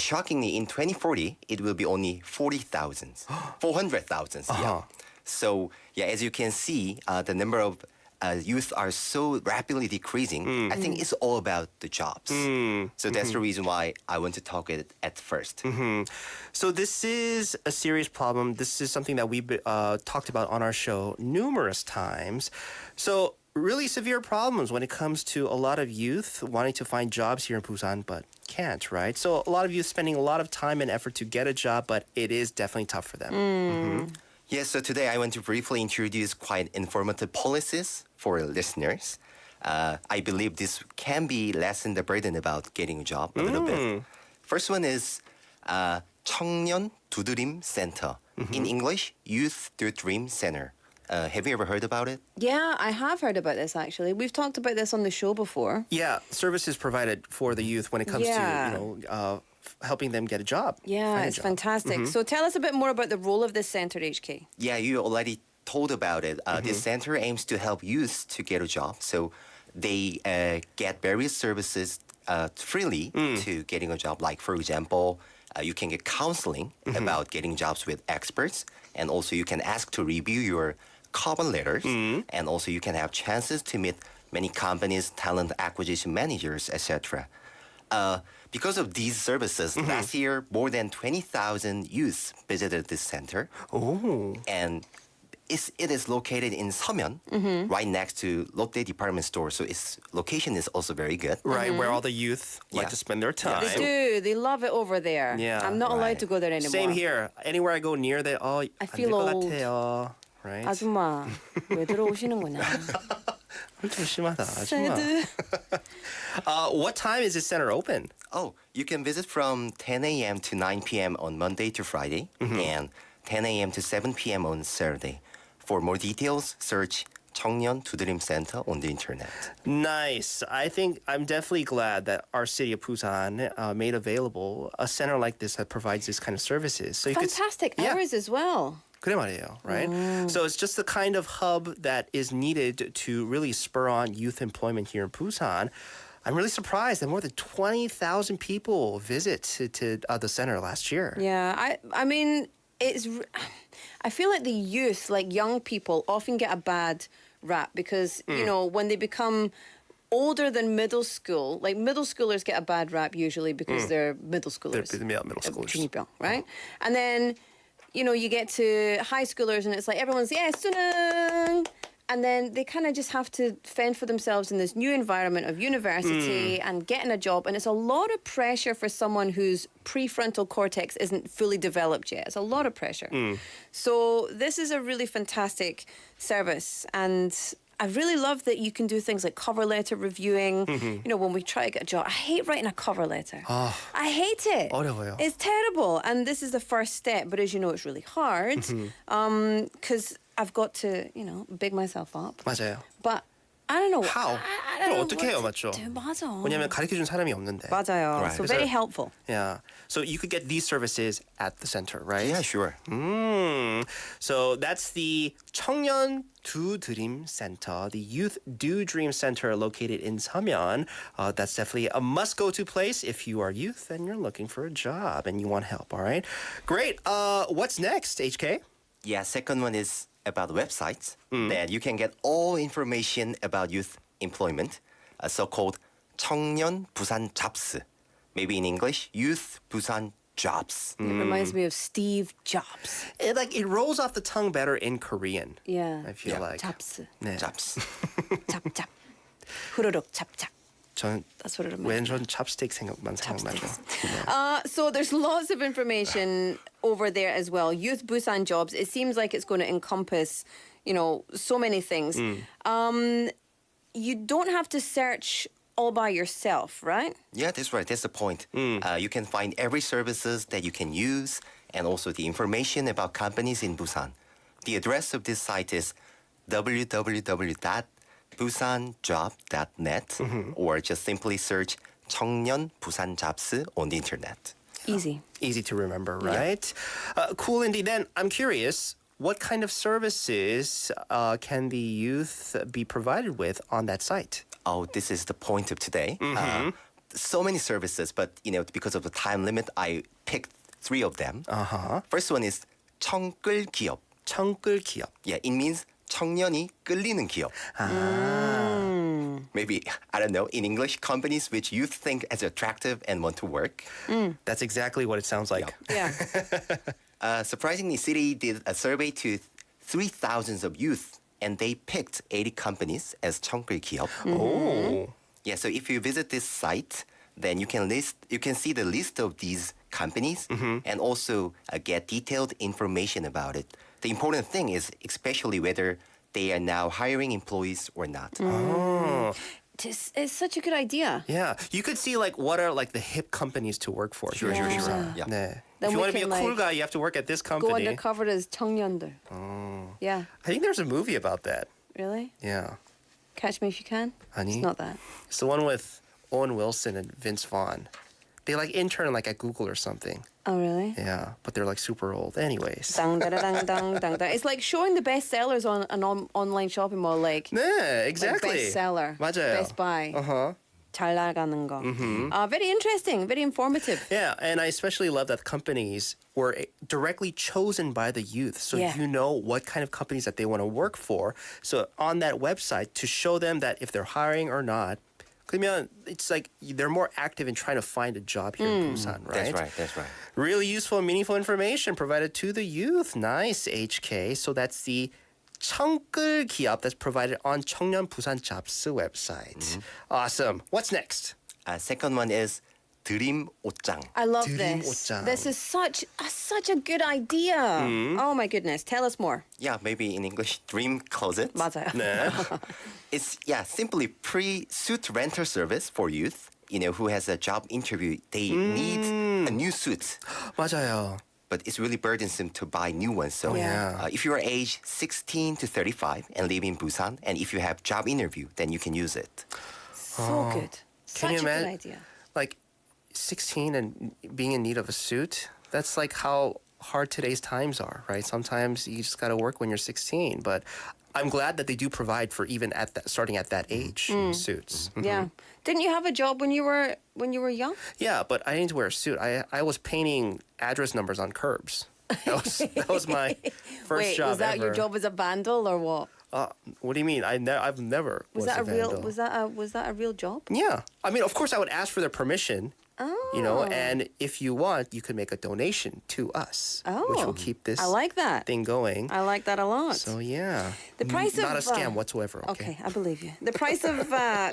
Shockingly, in 2040, it will be only 40,000, 400,000. Yeah. So, yeah, as you can see, the number of youth are so rapidly decreasing. I think it's all about the jobs. So that's the reason why I want to talk it at first. So this is a serious problem. This is something that we've talked about on our show numerous times. So really severe problems when it comes to a lot of youth wanting to find jobs here in Busan but can't, right? So a lot of youth spending a lot of time and effort to get a job, but it is definitely tough for them. Yes, so today I want to briefly introduce quite informative policies for listeners. I believe this can be lessen the burden about getting a job a little bit. First one is 청년 두드림 Center. In English, Youth Dream Center. Have you ever heard about it? Yeah, I have heard about this actually. We've talked about this on the show before. Yeah, services provided for the youth when it comes Yeah. to helping them get a job. Yeah, find a it's job. fantastic. So tell us a bit more about the role of this centre, HK. Yeah, you already told about it. This center aims to help youth to get a job. So they get various services freely to getting a job. Like, for example, you can get counseling about getting jobs with experts. And also you can ask to review your cover letters. And also you can have chances to meet many companies, talent acquisition managers, etc. Because of these services, last year, more than 20,000 youths visited this center. Oh. And it is located in Seomyeon, right next to Lotte department store. So its location is also very good. Right, where all the youth like Yeah. to spend their time. They do. They love it over there. Yeah, I'm not allowed right. to go there anymore. Same here. Anywhere I go near there, I feel 것 old. 같아요. Right? 아줌마, 왜 들어오시는구나. 좀 심하다, 아줌마. Sad. What time is this center open? Oh, you can visit from 10 a.m. to 9 p.m. on Monday to Friday and 10 a.m. to 7 p.m. on Saturday. For more details, search 청년 두드림 Center on the internet. Nice. I think I'm definitely glad that our city of Busan made available a center like this that provides this kind of services. So you could Fantastic Yeah. hours as well. 그래 말이에요, right? So it's just the kind of hub that is needed to really spur on youth employment here in Busan. I'm really surprised that more than 20,000 people visit to the center last year. Yeah, I mean, I feel like the youth, like young people, often get a bad rap because, you know, when they become older than middle school, like middle schoolers get a bad rap usually because they're middle schoolers. They're middle schoolers. 중이병, right? And then, you know, you get to high schoolers and it's like everyone's, yeah, 수능. And then they kind of just have to fend for themselves in this new environment of university and getting a job. And it's a lot of pressure for someone whose prefrontal cortex isn't fully developed yet. It's a lot of pressure. So this is a really fantastic service. And I really love that you can do things like cover letter reviewing. You know, when we try to get a job, I hate writing a cover letter. I hate it. 어려워요. It's terrible. And this is the first step. But as you know, it's really hard because I've got to, you know, big myself up. 맞아요. But I don't know. How? I don't 그럼 know 어떻게 해요, what to 맞죠? do. 맞아. 왜냐면 가르쳐준 사람이 없는데. 맞아요. Right. So very helpful. Yeah. So you could get these services at the center, right? Yeah, sure. So that's the 청년 두 드림 Center, the Youth Do Dream Center located in Samyeon. That's definitely a must-go-to place if you are youth and you're looking for a job and you want help, all right? Great. What's next, HK? Yeah, second one is about websites that you can get all information about youth employment, so-called 청년 부산 jobs. Maybe in English, Youth Busan Jobs. It reminds me of Steve Jobs. It rolls off the tongue better in Korean. Yeah. I feel like. Jobs. 네. Jobs. 잡잡. 후루룩 잡잡. 저는 That's what it reminds me. 왼손 찹스틱 생각나죠. So there's lots of information over there as well. Youth Busan Jobs. It seems like it's going to encompass, you know, so many things. You don't have to search all by yourself, right? Yeah, that's right. That's the point. You can find every services that you can use and also the information about companies in Busan. The address of this site is www.busanjob.net or just simply search 청년 부산 jobs on the internet. Easy. Easy to remember, right? Cool indeed. Then I'm curious, what kind of services can the youth be provided with on that site? Oh, this is the point of today. So many services, but you know, because of the time limit, I picked 3 of them. First one is 청끌 기업. 청끌 기업. Yeah, it means 청년이 끌리는 기업. Maybe, I don't know, in English, companies which youth think as attractive and want to work. That's exactly what it sounds like. Yeah. Surprisingly, City did a survey to 3,000 of youth, and they picked 80 companies as 청끌 기업. Oh. Yeah, so if you visit this site, then you can see the list of these companies and also get detailed information about it. The important thing is especially whether they are now hiring employees or not. Oh. It's such a good idea. Yeah. You could see like what are like the hip companies to work for. Sure. Yeah. 네. Then If you we want to be a can, cool like, guy, you have to work at this company. Go undercover as 청년들. Yeah. I think there's a movie about that. Really? Yeah. Catch Me If You Can? 아니. It's not that. It's the one with Owen Wilson and Vince Vaughn. They like intern like at Google or something. Oh, really? Yeah, but they're like super old. Anyways. Dang, da, da, dang, dang, dang, dang. It's like showing the best sellers on an online shopping mall, like, 네, exactly. like bestseller, 맞아요. Best Buy. 잘 나가는 거. Mm-hmm. Very interesting, very informative. Yeah, and I especially love that companies were directly chosen by the youth. So Yeah. you know what kind of companies that they want to work for. So on that website to show them that if they're hiring or not, 그러면 it's like they're more active in trying to find a job here in Busan, right? That's right. Really useful and meaningful information provided to the youth. Nice, HK. So that's the 청끌 기업 that's provided on 청년 부산 jobs website. Awesome. What's next? Second one is 드림 옷장. I love 드림 this. 옷장. This is such a good idea. Oh my goodness. Tell us more. Yeah, maybe in English, dream closet. 맞아요. 네. It's simply pre-suit rental service for youth, who has a job interview. They need a new suit. 맞아요. But it's really burdensome to buy new ones. So Yeah. if you are age 16 to 35 and live in Busan, and if you have job interview, then you can use it. So good. Can Such you a good imagine? idea. Like 16 and being in need of a suit? That's like how hard today's times are, right? Sometimes you just got to work when you're 16, but I'm glad that they do provide for even at that, starting at that age suits. Yeah. Didn't you have a job when you were young? Yeah, but I didn't wear a suit. I was painting address numbers on curbs. That was my first Wait, job was that ever. your job as a vandal or what? What do you mean? I've never Was was that a a real vandal. was that a real job? Yeah. I mean, of course, I would ask for their permission. You know, and if you want, you could make a donation to us, which will keep this I like that. thing going. I like that a lot. So yeah, The price not of a scam whatsoever. Okay, I believe you. The price of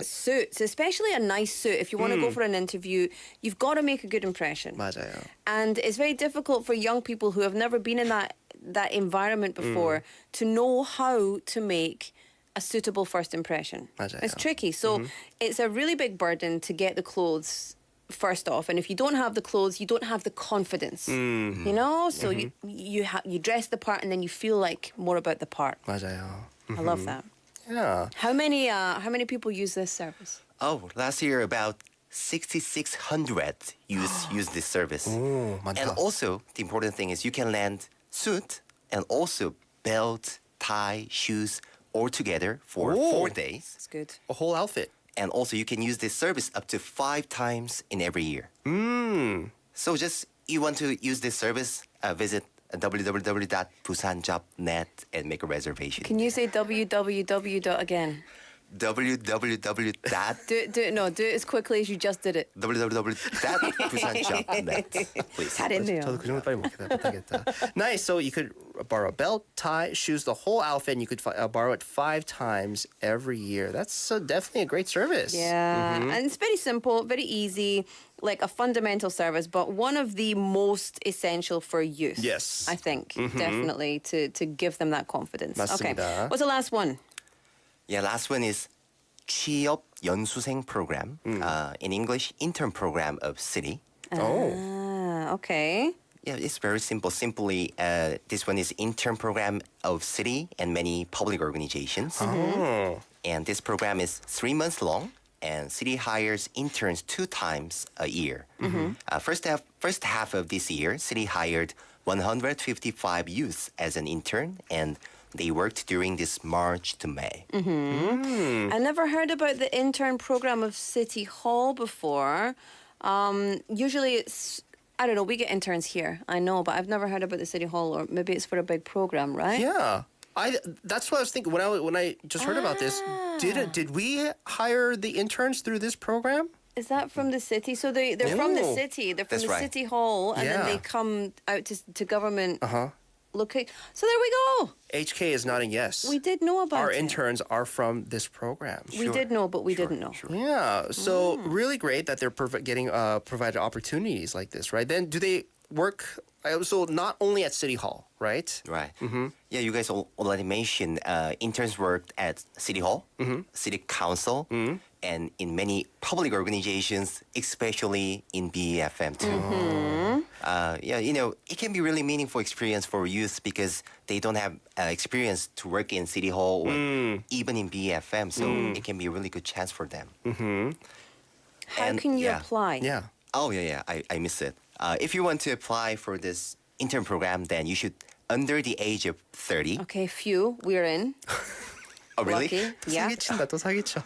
suits, especially a nice suit, if you want to go for an interview, you've got to make a good impression. 맞아요. And it's very difficult for young people who have never been in that environment before to know how to make a suitable first impression. 맞아요. It's tricky. So it's a really big burden to get the clothes first off, and if you don't have the clothes, you don't have the confidence. You know, so you dress the part, and then you feel like more about the part. 맞아요. I love that. Yeah. How many people use this service? Oh, last year about 6,600 use this service. 오, 많다. And also, the important thing is you can land suit and also belt, tie, shoes all together for 4 days. It's good. A whole outfit. And also, you can use this service up to 5 times in every year. So just, you want to use this service, visit www.busanjob.net and make a reservation. Can you say www. again? www. Do it as quickly as you just did it. www.busanjob.net. Please. 잘했네요. 저도 그 정도 빨리 못하겠다. Nice. So you could borrow a belt, tie, shoes, the whole outfit, and you could borrow it 5 times every year. That's definitely a great service. Yeah, and it's very simple, very easy, like a fundamental service, but one of the most essential for youth. Yes. I think, definitely, to give them that confidence. Okay, 맞습니다. what's the last one? Yeah, last one is 취업 연수생 program. In English, intern program of city. Okay. Yeah, it's very simple. Simply, this one is intern program of city and many public organizations. And this program is 3 months long, and city hires interns 2 times a year. First half of this year, city hired 155 youths as an intern, and they worked during this March to May. I never heard about the intern program of City Hall before. Usually it's, I don't know, we get interns here, I know, but I've never heard about the City Hall, or maybe it's for a big program, right? Yeah. That's what I was thinking when I just heard about this. Did we hire the interns through this program? Is that from the city? So they're from the city. They're from That's the right. City Hall, and then Yeah. they come out to government. Location. So there we go. HK is nodding yes. We did know about Our it. interns are from this program. We did know, but we didn't know. Yeah. So really great that they're getting provided opportunities like this, right? Then do they work? So not only at City Hall, right? Right. Yeah, you guys already mentioned interns worked at City Hall, City Council, and in many public organizations, especially in BEFM too. Yeah, you know, it can be really meaningful experience for youth because they don't have experience to work in City Hall or even in BEFM, so it can be a really good chance for them. How can you apply? Yeah. Oh, yeah, I missed it. If you want to apply for this intern program, then you should under the age of 30. Okay, few. We're in. Oh, really? Lucky. Yeah. 사기친다 또 사기쳐.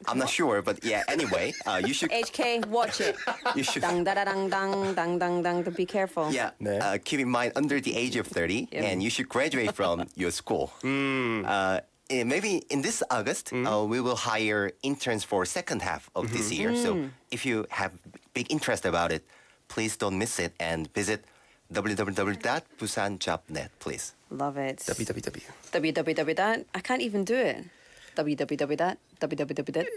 I'm not sure, but yeah, anyway, you should... HK, watch it. You should... Dang, da, da, dang, dang, dang, dang, dang. Be careful. Yeah, 네. keep in mind under the age of 30, and you should graduate from your school. Maybe in this August, we will hire interns for second half of this year. So if you have big interest about it, please don't miss it and visit www.busanjob.net, please. Love it. www. www. I can't even do it. www.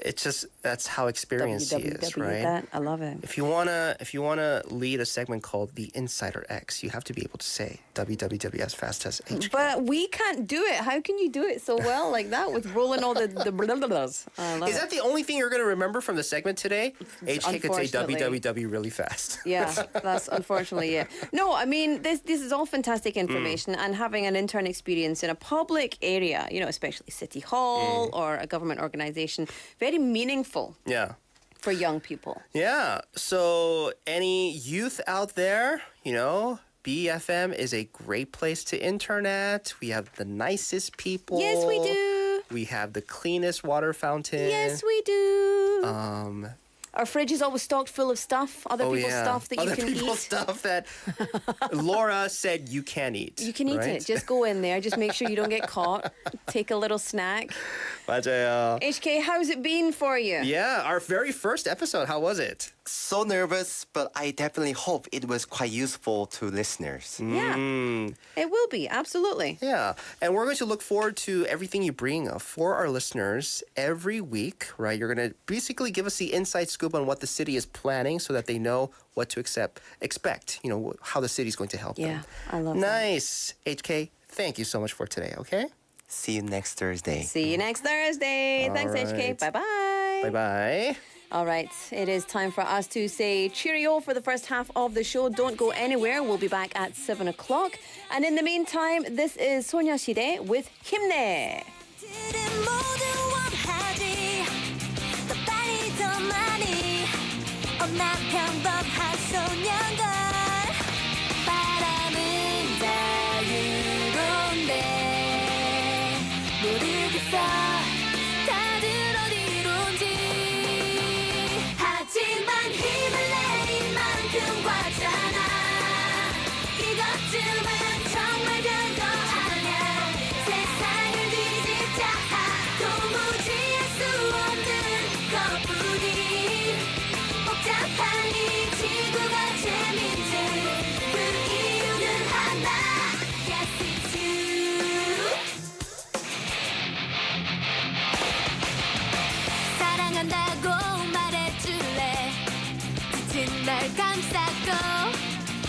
It's just that's how experienced he is, right? I love it. If you wanna lead a segment called the Insider X, you have to be able to say www as fast as HK. But we can't do it. How can you do it so well like that with rolling all the blah, blah, blahs? I love Is it. that the only thing you're gonna remember from the segment today? HK could say Unfortunately. www really fast. Yeah, that's unfortunately it. No, I mean this is all fantastic information, and having an intern experience in a public area, you know, especially City Hall or a government organization, very meaningful Yeah. for young people. Yeah. So any youth out there, you know, BFM is a great place to internet. We have the nicest people. Yes, we do. We have the cleanest water fountain. Yes, we do. Our fridge is always stocked full of stuff, other people's stuff that you can eat. Other people's stuff that Laura said you can eat. You can eat it. Just go in there. Just make sure you don't get caught. Take a little snack. 맞아요. HK, how's it been for you? Yeah, our very first episode. How was it? So nervous, but I definitely hope it was quite useful to listeners. Yeah, it will be, absolutely. Yeah, and we're going to look forward to everything you bring for our listeners every week, right? You're going to basically give us the inside scoop on what the city is planning so that they know what to expect, you know, how the city's going to help them. Yeah, I love that. Nice. HK, thank you so much for today, okay? See you next Thursday. See you next Thursday. Thanks, right. HK. Bye-bye. Bye-bye. All right, it is time for us to say cheerio for the first half of the show. Don't go anywhere. We'll be back at 7 o'clock. And in the meantime, this is 소녀시대 with 힘내. 널 감싸고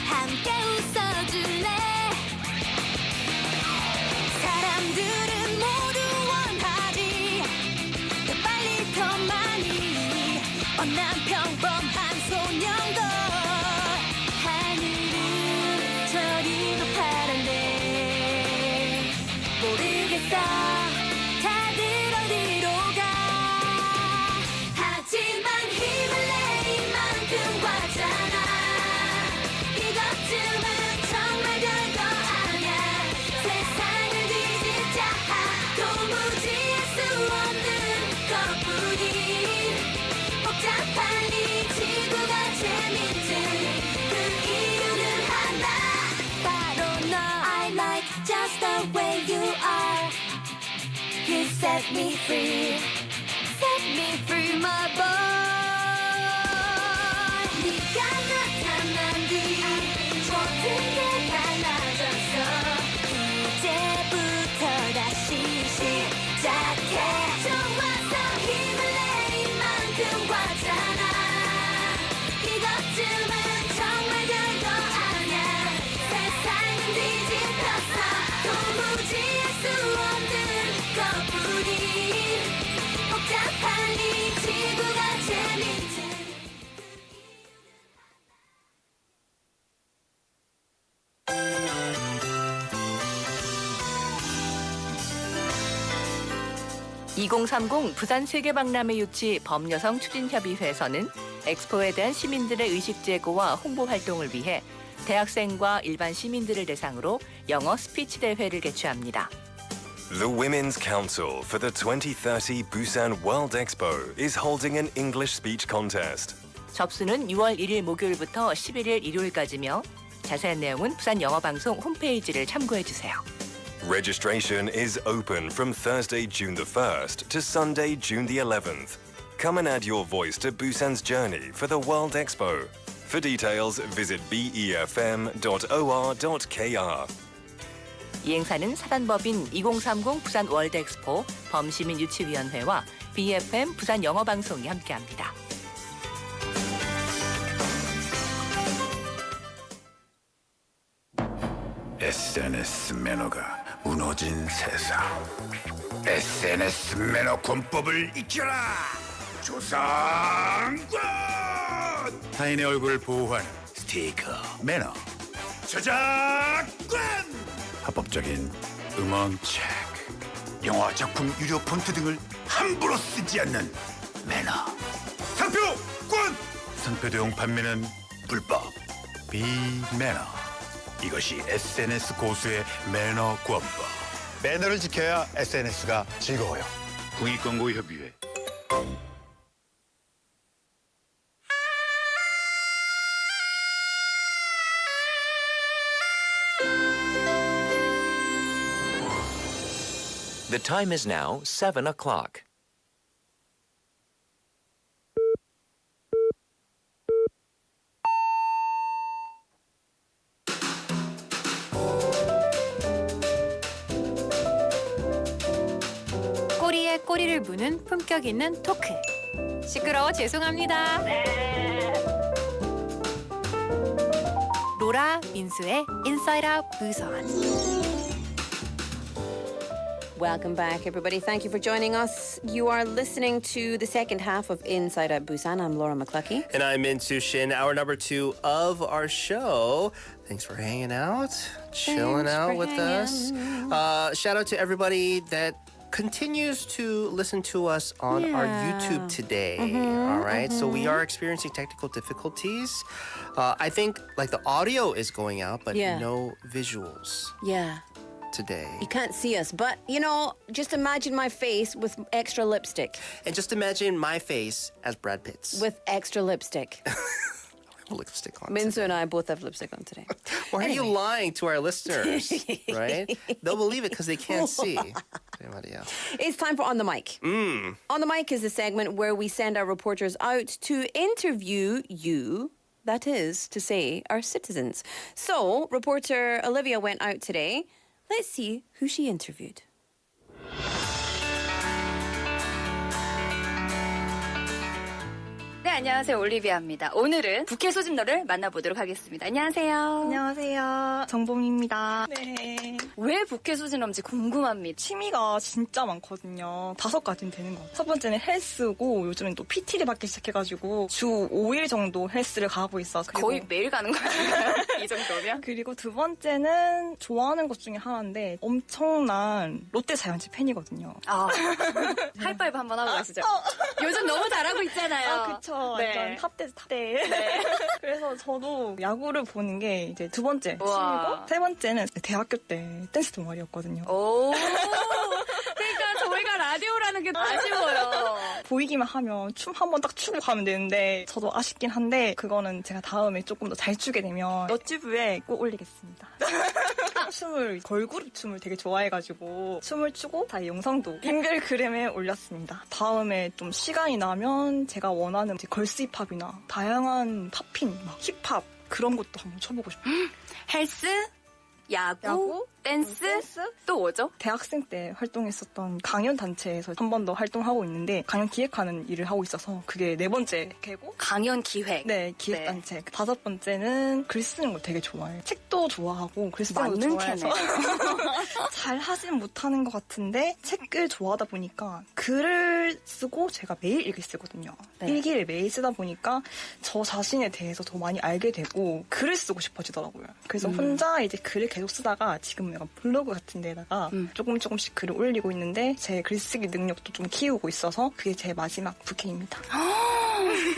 함께 웃어줄래 사람들은 모두 원하지 더 빨리 더 많이 난 평범한 소년도 하늘은 저리도 파란데 모르겠어 다들 어디로 가 하지만 힘을 내 이만큼 과잖아 이것쯤은 정말 별거 아니야 세상을 뒤집자 도무지 할 수 없는 것뿐이 복잡한 이 지구가 재밌지 그 이유는 하나 바로 너 I like just the way you are You set me free my boy 네가 나타난 뒤 모든 게 달라졌어 이제부터 다시 시작해 좋아서 힘을 내 이만큼 과잖아 이것쯤은 정말 별거 아냐 세상은 뒤집혔어 도무지 할 수 없는 것뿐이 복잡한 이 지구가 재밌지 (2030) 부산 세계박람회 유치 범여성 추진협의회에서는 엑스포에 대한 시민들의 의식 제고와 홍보 활동을 위해 대학생과 일반 시민들을 대상으로 영어 스피치 대회를 개최합니다. The Women's Council for the 2030 Busan World Expo is holding an English speech contest. 접수는 6월 1일 목요일부터 11일 일요일까지며 자세한 내용은 부산영어방송 홈페이지를 참고해 주세요. Registration is open from Thursday, June the 1st to Sunday, June the 11th. Come and add your voice to Busan's journey for the World Expo. For details, visit befm.or.kr. 이 행사는 사단법인 2030 부산 월드 엑스포 범시민유치위원회와 BFM 부산영어방송이 함께합니다. SNS 매너가 무너진 세상. SNS 매너 군법을 익혀라. 조상권. 타인의 얼굴을 보호하는 스티커 매너. 저작권. 합법적인 음원 체크. 영화 작품 유료 폰트 등을 함부로 쓰지 않는 매너. 상표권. 상표 대용 판매는 불법. 비매너. 이것이 SNS 고수의 매너 권법. 매너를 지켜야 SNS가 즐거워요. 국익광고협의회. The time is now 7 o'clock. 꼬리에 꼬리를 무는 품격 있는 토크. 시끄러워 죄송합니다. 로라 민수의 인사이드 아웃 부산. Welcome back, everybody. Thank you for joining us. You are listening to the second half of Inside Out Busan. I'm Laura McCluckey. And I'm Min Soo Shin, hour number 2 of our show. Thanks for hanging out, chilling out with us. Shout out to everybody that continues to listen to us on our YouTube today. All right, so we are experiencing technical difficulties. I think like the audio is going out, but no visuals. Yeah. Today. You can't see us, but you know, just imagine my face with extra lipstick. And just imagine my face as Brad Pitt's. With extra lipstick. Lipstick on. Minsu and I both have lipstick on today. Why are you lying to our listeners? Right? They'll believe it because they can't see. It's time for On the Mic. On the Mic is a segment where we send our reporters out to interview you. That is to say, our citizens. So, reporter Olivia went out today. Let's see who she interviewed. 네, 안녕하세요. 올리비아입니다. 오늘은 국회 소집너를 만나보도록 하겠습니다. 안녕하세요. 안녕하세요. 정봉입니다. 네. 왜 국회 소집너인지 궁금합니다. 취미가 진짜 많거든요. 5가지는 되는 것 같아요. 첫 번째는 헬스고 요즘엔 또 PT를 받기 시작해가지고 주 5일 정도 헬스를 가고 있어서 거의 매일 가는 거예요. 이 정도면? 그리고 두 번째는 좋아하는 것 중에 하나인데 엄청난 롯데 자이언츠 팬이거든요. 하이파이브 한번 하고 가시죠. 요즘 너무 잘하고 있잖아요. 그쵸. 완전 탑대죠, 탑대. 네. 그래서 저도 야구를 보는 게 이제 두 번째 취미고 세 번째는 대학교 때 댄스 동아리였거든요. 오. 그러니까 저희가 라디오라는 게 아쉬워요. 보이기만 하면 춤 한 번 딱 추고 가면 되는데 저도 아쉽긴 한데 그거는 제가 다음에 조금 더 잘 추게 되면 너튜브에 꼭 올리겠습니다. 걸그룹 춤을 되게 좋아해가지고 춤을 추고 다 영상도 빙글그램에 올렸습니다. 다음에 좀 시간이 나면 제가 원하는 걸스 힙합이나 다양한 팝핀, 막 힙합 그런 것도 한번 쳐보고 싶어요. 헬스? 야구? 댄스? 또 뭐죠? 대학생 때 활동했었던 강연 단체에서 한 번 더 활동하고 있는데 강연 기획하는 일을 하고 있어서 그게 4번째 개고 강연 기획? 네, 기획 단체. 5번째는 글 쓰는 걸 되게 좋아해요. 책도 좋아하고 글 쓰는 걸 좋아해서 잘 하진 못하는 것 같은데 책을 좋아하다 보니까 글을 쓰고 제가 매일 일기 쓰거든요. 일기를 매일 쓰다 보니까 저 자신에 대해서 더 많이 알게 되고 글을 쓰고 싶어지더라고요. 그래서 혼자 이제 글을 계속 쓰다가 지금 약간 블로그 같은 데다가 조금씩 글을 올리고 있는데 제 글쓰기 능력도 좀 키우고 있어서 그게 제 마지막 부캐입니다.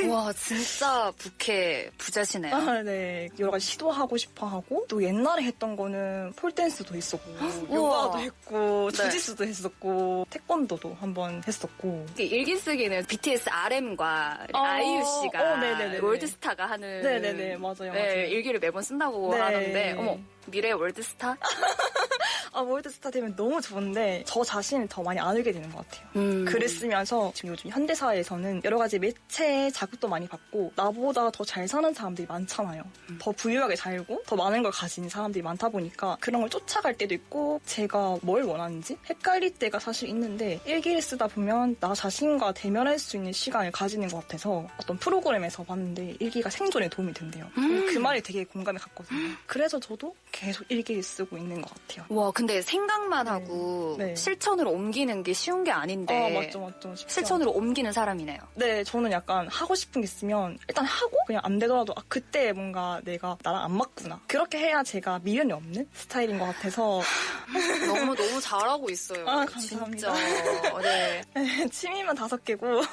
와, 진짜 부캐 부자시네요. 네. 여러 가지 시도하고 싶어 하고 또 옛날에 했던 거는 폴댄스도 있었고 요가도 했고 주짓수도 했었고 태권도도 한번 했었고 일기 쓰기는 BTS RM과 아이유 씨가 월드스타가 하는 네네네 맞아요. 일기를 매번 쓴다고 하는데 어머 미래의 월드스타? 월드스타 되면 너무 좋은데 저 자신을 더 많이 안 알게 되는 것 같아요. 글을 쓰면서 지금 요즘 현대사회에서는 여러 가지 매체에 자극도 많이 받고 나보다 더 잘 사는 사람들이 많잖아요. 더 부유하게 살고 더 많은 걸 가진 사람들이 많다 보니까 그런 걸 쫓아갈 때도 있고 제가 뭘 원하는지 헷갈릴 때가 사실 있는데 일기를 쓰다 보면 나 자신과 대면할 수 있는 시간을 가지는 것 같아서 어떤 프로그램에서 봤는데 일기가 생존에 도움이 된대요. 그 말이 되게 공감이 갔거든요. 그래서 저도 계속 일기를 쓰고 있는 것 같아요. 와, 근데 생각만 하고 네. 실천으로 옮기는 게 쉬운 게 아닌데. 맞죠. 쉽지 실천으로 옮기는 사람이네요. 네, 저는 약간 하고 싶은 게 있으면 일단 하고 그냥 안 되더라도 그때 뭔가 내가 나랑 안 맞구나. 그렇게 해야 제가 미련이 없는 스타일인 것 같아서 너무 잘하고 있어요. 감사합니다. 진짜. 네. 취미만 5개고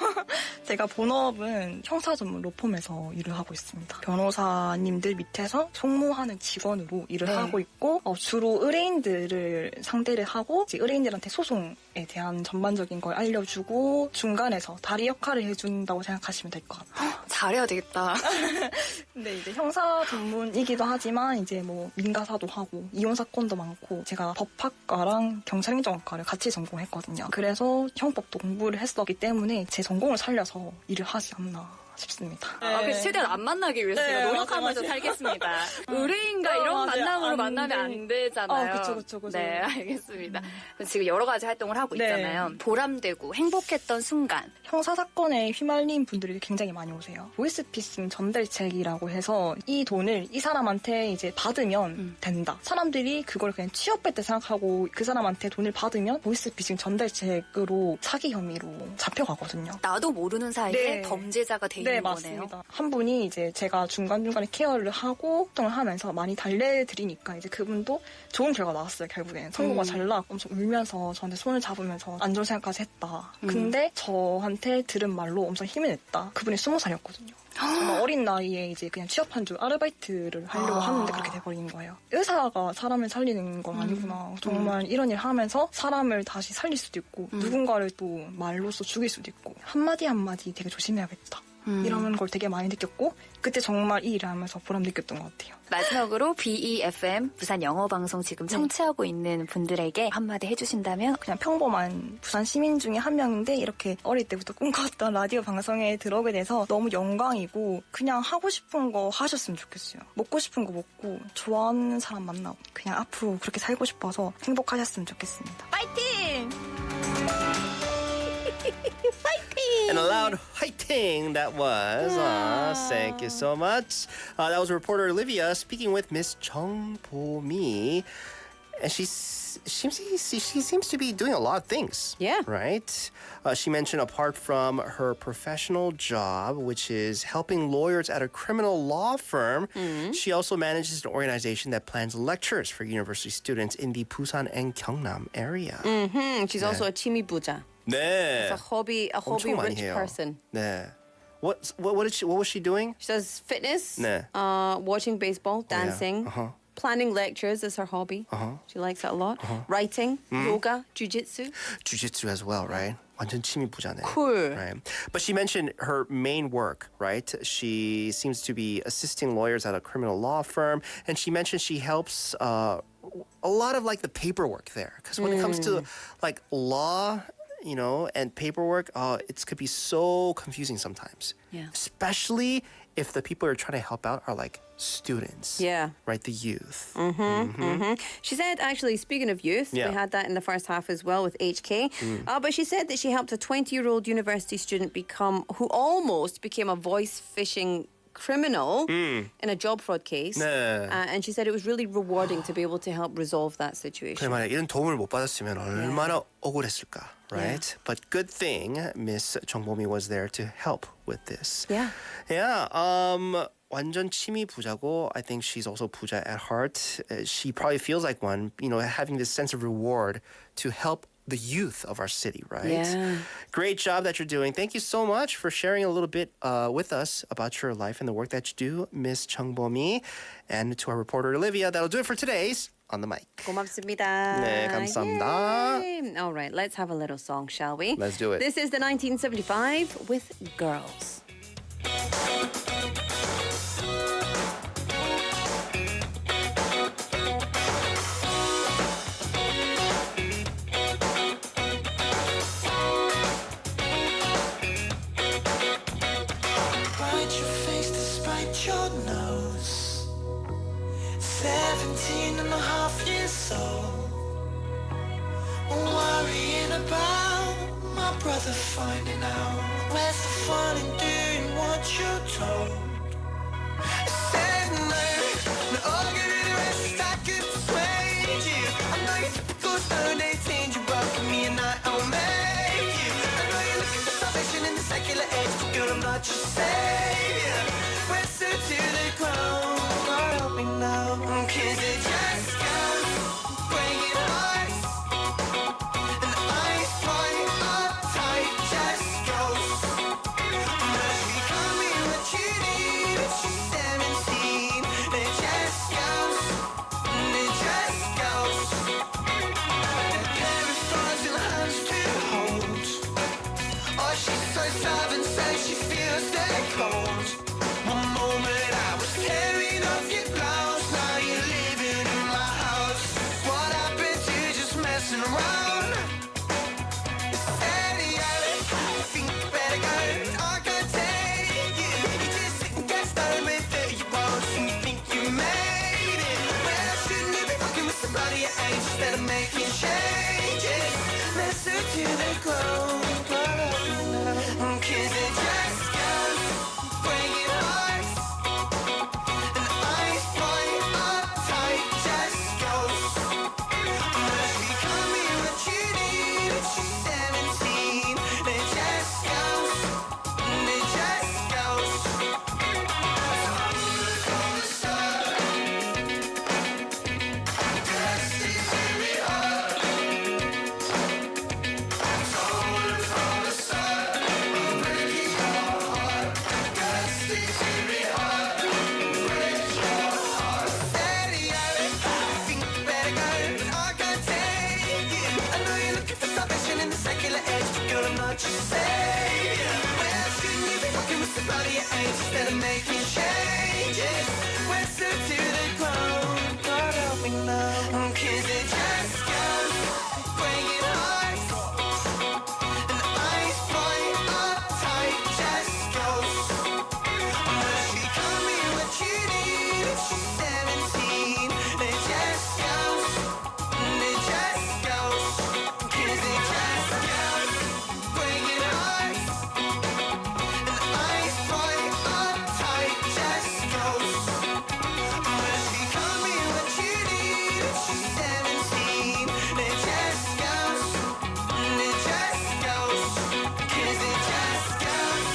제가 본업은 형사 전문 로펌에서 일을 하고 있습니다. 변호사님들 밑에서 총무하는 직원으로 일을 네. 하고 있고 주로 의뢰인들을 상대를 하고 이제 의뢰인들한테 소송에 대한 전반적인 걸 알려주고 중간에서 다리 역할을 해준다고 생각하시면 될 것 같아요. 잘해야 되겠다. 근데 이제 형사 전문이기도 하지만 이제 뭐 민가사도 하고 이혼 사건도 많고 제가 법학과랑 경찰행정학과를 같이 전공했거든요. 그래서 형법도 공부를 했었기 때문에 제 전공을 살려서 일을 하지 않나 싶습니다. 그래서 최대한 안 만나기 위해서 제가 노력하면서 맞아요. 살겠습니다. 의뢰인과 이런 맞아요. 만남으로 안 만나면 안 되잖아요. 그쵸. 네, 알겠습니다. 지금 여러 가지 활동을 하고 네. 있잖아요. 보람되고 행복했던 순간. 형사 사건에 휘말린 분들이 굉장히 많이 오세요. 보이스피싱 전달책이라고 해서 이 돈을 이 사람한테 이제 받으면 된다. 사람들이 그걸 그냥 취업할 때 생각하고 그 사람한테 돈을 받으면 보이스피싱 전달책으로 사기 혐의로 잡혀가거든요. 나도 모르는 사이에 범죄자가 돼 있는 네, 거네요. 맞습니다. 한 분이 이제 제가 중간중간에 케어를 하고 활동을 하면서 많이 달래드리니까 이제 그분도 좋은 결과 나왔어요, 결국엔. 선고가 잘 나왔고 엄청 울면서 저한테 손을 잡으면서 안전 생각까지 했다. 근데 저한테 들은 말로 엄청 힘이 냈다. 그분이 20살이었거든요. 정말 어린 나이에 이제 그냥 취업한 줄 아르바이트를 하려고 하는데 그렇게 돼버린 거예요. 의사가 사람을 살리는 건 아니구나. 정말 이런 일 하면서 사람을 다시 살릴 수도 있고 누군가를 또 말로써 죽일 수도 있고 한마디 한마디 되게 조심해야겠다. 이런 걸 되게 많이 느꼈고 그때 정말 이 일을 하면서 보람 느꼈던 것 같아요. 마지막으로 BEFM 부산 영어방송 지금 청취하고 있는 분들에게 한마디 해주신다면? 그냥 평범한 부산 시민 중에 한 명인데 이렇게 어릴 때부터 꿈꿨던 라디오 방송에 들어오게 돼서 너무 영광이고 그냥 하고 싶은 거 하셨으면 좋겠어요. 먹고 싶은 거 먹고 좋아하는 사람 만나고 그냥 앞으로 그렇게 살고 싶어서 행복하셨으면 좋겠습니다. 파이팅! And a loud fighting that was. Thank you so much. That was reporter Olivia speaking with Miss Chung Po-mi. And she seems to be doing a lot of things. Yeah. Right? She mentioned apart from her professional job, which is helping lawyers at a criminal law firm, she also manages an organization that plans lectures for university students in the Busan and Gyeongnam area. She's also a 취미 부자. 네. It's a hobby 엄청 많이 rich 해요. person. 네. What was she doing? She does fitness, 네. watching baseball, dancing, Uh-huh. planning lectures is her hobby. She likes it a lot. Writing, yoga, jiu-jitsu. Jiu-jitsu as well, right? 완전 취미 부자네. Cool. Right. But she mentioned her main work, right? She seems to be assisting lawyers at a criminal law firm, and she mentioned she helps a lot of like the paperwork there, because when it comes to like law, you know, and paperwork, it could be so confusing sometimes. Yeah. Especially if the people you're trying to help out are like students. Yeah. Right, the youth. She said, actually, speaking of youth, Yeah. we had that in the first half as well with HK. But she said that she helped a 20-year-old university student who almost became a voice phishing criminal in a job fraud case. 네. And she said it was really rewarding to be able to help resolve that 그래 situation. 말이야. 이런 도움을 못 받았으면 얼마나 억울했을까, right? But good thing Miss Chung Po-mi was there to help with this. Yeah. Yeah. 완전 취미 부자고 I think she's also 부자 at heart. She probably feels like one, you know, having this sense of reward to help the youth of our city, right? Yeah. Great job that you're doing. Thank you so much for sharing a little bit with us about your life and the work that you do, Miss Chung Po-mi. And to our reporter Olivia, that'll do it for today's On the Mic. 고맙습니다. 네, 감사합니다. Yay. All right, let's have a little song, shall we? Let's do it. This is the 1975 with Girls. Despite your face, despite your nose, 17 and a half years old, worrying about my brother finding out. Where's the fun in doing what you're told? I said no, no, I'll give you the rest I could persuade you. I know you girl, I'm not your savior. Whistle to the ground, God help me now. 'Cause it just goes, breaking hearts. And eyes point up tight, just goes. But she can't be what you need, but she's 17. It just goes, it just goes. And every thought in her hands to hold. Oh, she's so stubborn, says she feels that cold. One moment I was tearing off your blouse, now you're living in my house. What happened to just messing around? Steady, I think you better go. I can't take you. You just sit and get started with it. You won't, and you think you made it. Well, shouldn't you be fucking with somebody your age instead of making changes? Listen to the ground. 'Cause it just goes, breaking hearts. And eyes point up tight, just goes. But she can't be what you need, but she's 17. It just goes, it just goes. From the start, destiny to be hard. Told her from the start, I'm breaking your heart. Destiny to be hard, break your heart. Steady, I think you better go. I can't take you. I know you're looking for salvation in the secular age, but girl, I'm not your savior. Well, shouldn't you be fucking with somebody your age instead of making changes? Whistle to the ground, God help me now. 'Cause it just goes, breaking hearts. And eyes point up tight, just goes. But she can't be what you need, if she's 17. It just goes, it just goes. 'Cause it just goes, breaking hearts. And eyes point up tight, just goes. But she can't be what you need, if she's 17. It just goes, it just goes. 'Cause it just goes.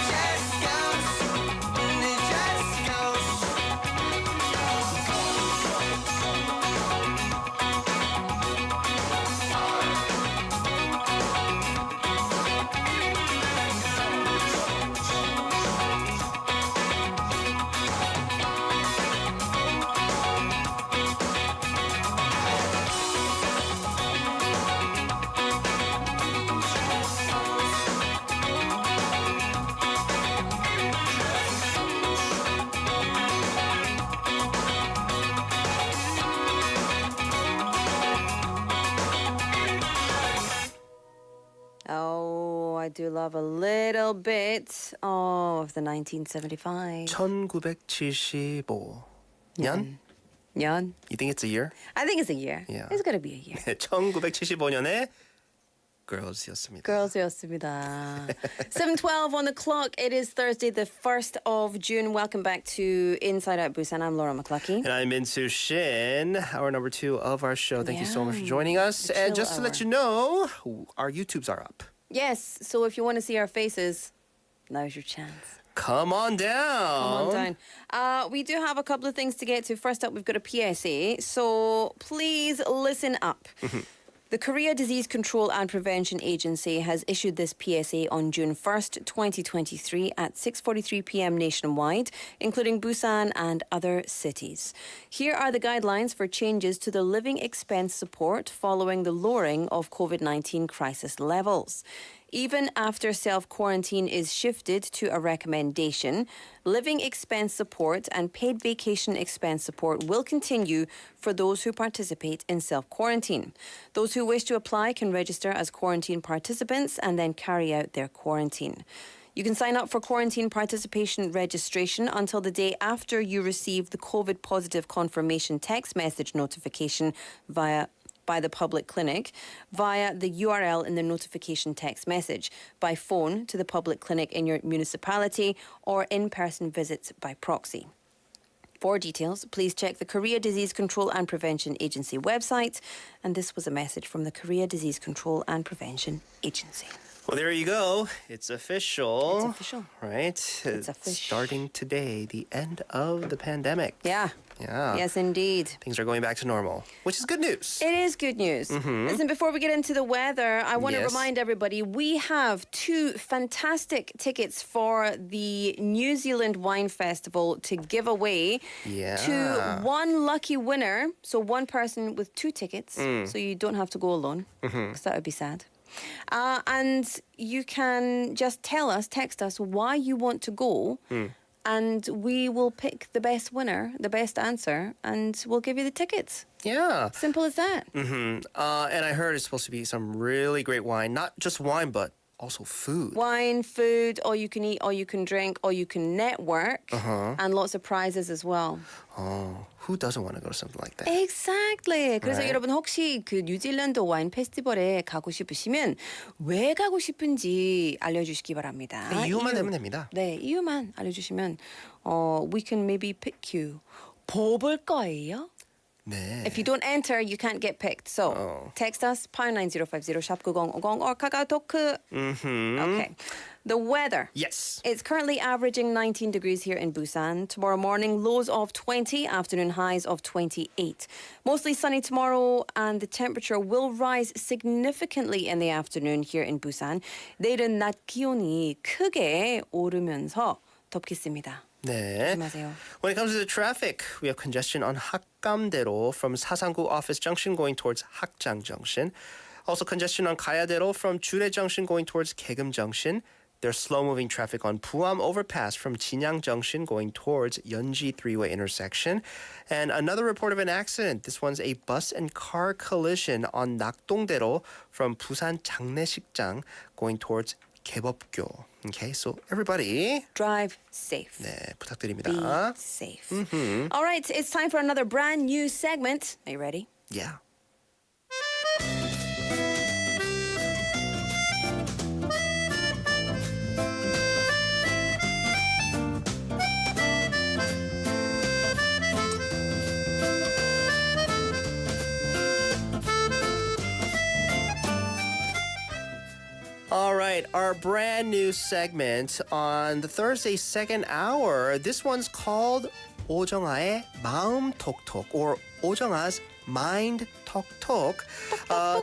Just goes, it just goes. Oh, I do love a little bit of the 1975. 1975년? 년? You think it's a year? I think it's a year. Yeah. It's gonna be a year. 1975년에 Girls였습니다. Girls였습니다. 7:12 on the clock. It is Thursday, the 1st of June. Welcome back to Inside Out Busan. I'm Laura McCluskey. And I'm Minsu Shin, hour number 2 of our show. Thank you so much for joining us. The And chill just to hour. let you know, our YouTubes are up. Yes, so if you want to see our faces, now's your chance. Come on down. Come on down. We do have a couple of things to get to. First up, we've got a PSA. So please listen up. The Korea Disease Control and Prevention Agency has issued this PSA on June 1st, 2023 at 6:43 p.m. nationwide, including Busan and other cities. Here are the guidelines for changes to the living expense support following the lowering of COVID-19 crisis levels. Even after self-quarantine is shifted to a recommendation, living expense support and paid vacation expense support will continue for those who participate in self-quarantine. Those who wish to apply can register as quarantine participants and then carry out their quarantine. You can sign up for quarantine participation registration until the day after you receive the COVID positive confirmation text message notification by the public clinic via the URL in the notification text message, by phone to the public clinic in your municipality, or in-person visits by proxy. For details, please check the Korea Disease Control and Prevention Agency website. And this was a message from the Korea Disease Control and Prevention Agency. Well, there you go. It's official. It's official. Right? It's official. Starting today, the end of the pandemic. Yeah. Yeah. Yes, indeed. Things are going back to normal, which is good news. It is good news. Listen, before we get into the weather, I want to Yes. remind everybody we have 2 fantastic tickets for the New Zealand Wine Festival to give away to one lucky winner. So one person with 2 tickets, so you don't have to go alone, because that would be sad. And you can just text us why you want to go. And we will pick the best winner, the best answer, and we'll give you the tickets. Yeah. Simple as that. And I heard it's supposed to be some really great wine. Not just wine, but also food. Wine, food, all you can eat, all you can drink, all you can network, and lots of prizes as well. Oh, who doesn't want to go to something like that? Exactly. 그래서 Right. 여러분 혹시 그 뉴질랜드 와인 페스티벌에 가고 싶으시면 왜 가고 싶은지 알려주시기 바랍니다. 이유만 내면 됩니다. 네, 이유만 알려주시면 we can maybe pick you. 뽑을 거예요. 네. If you don't enter, you can't get picked. So text us #99050 샵 9050 or 카카오톡. Okay. The weather. Yes. It's currently averaging 19 degrees here in Busan. Tomorrow morning, lows of 20, afternoon highs of 28. Mostly sunny tomorrow, and the temperature will rise significantly in the afternoon here in Busan. 내일은 낮 기온이 크게 오르면서 덥겠습니다. 네. 조심하세요. When it comes to the traffic, we have congestion on Hakgamdero from Sasangu Office Junction going towards Hakjang Junction. Also congestion on Kayadero from Jure Junction going towards Kaegum Junction. There's slow-moving traffic on Puam Overpass from Jinyang Junction going towards Yeonji three-way intersection. And another report of an accident. This one's a bus and car collision on Nakdongdero from Busan 장례식장 going towards 개법교. Okay, so everybody drive safe. 네, 부탁드립니다. Be safe. All right, it's time for another brand new segment. Are you ready? Yeah. All right, our brand new segment on the Thursday second hour. This one's called 오정아의 마음 톡톡 or 오정아's mind 톡톡.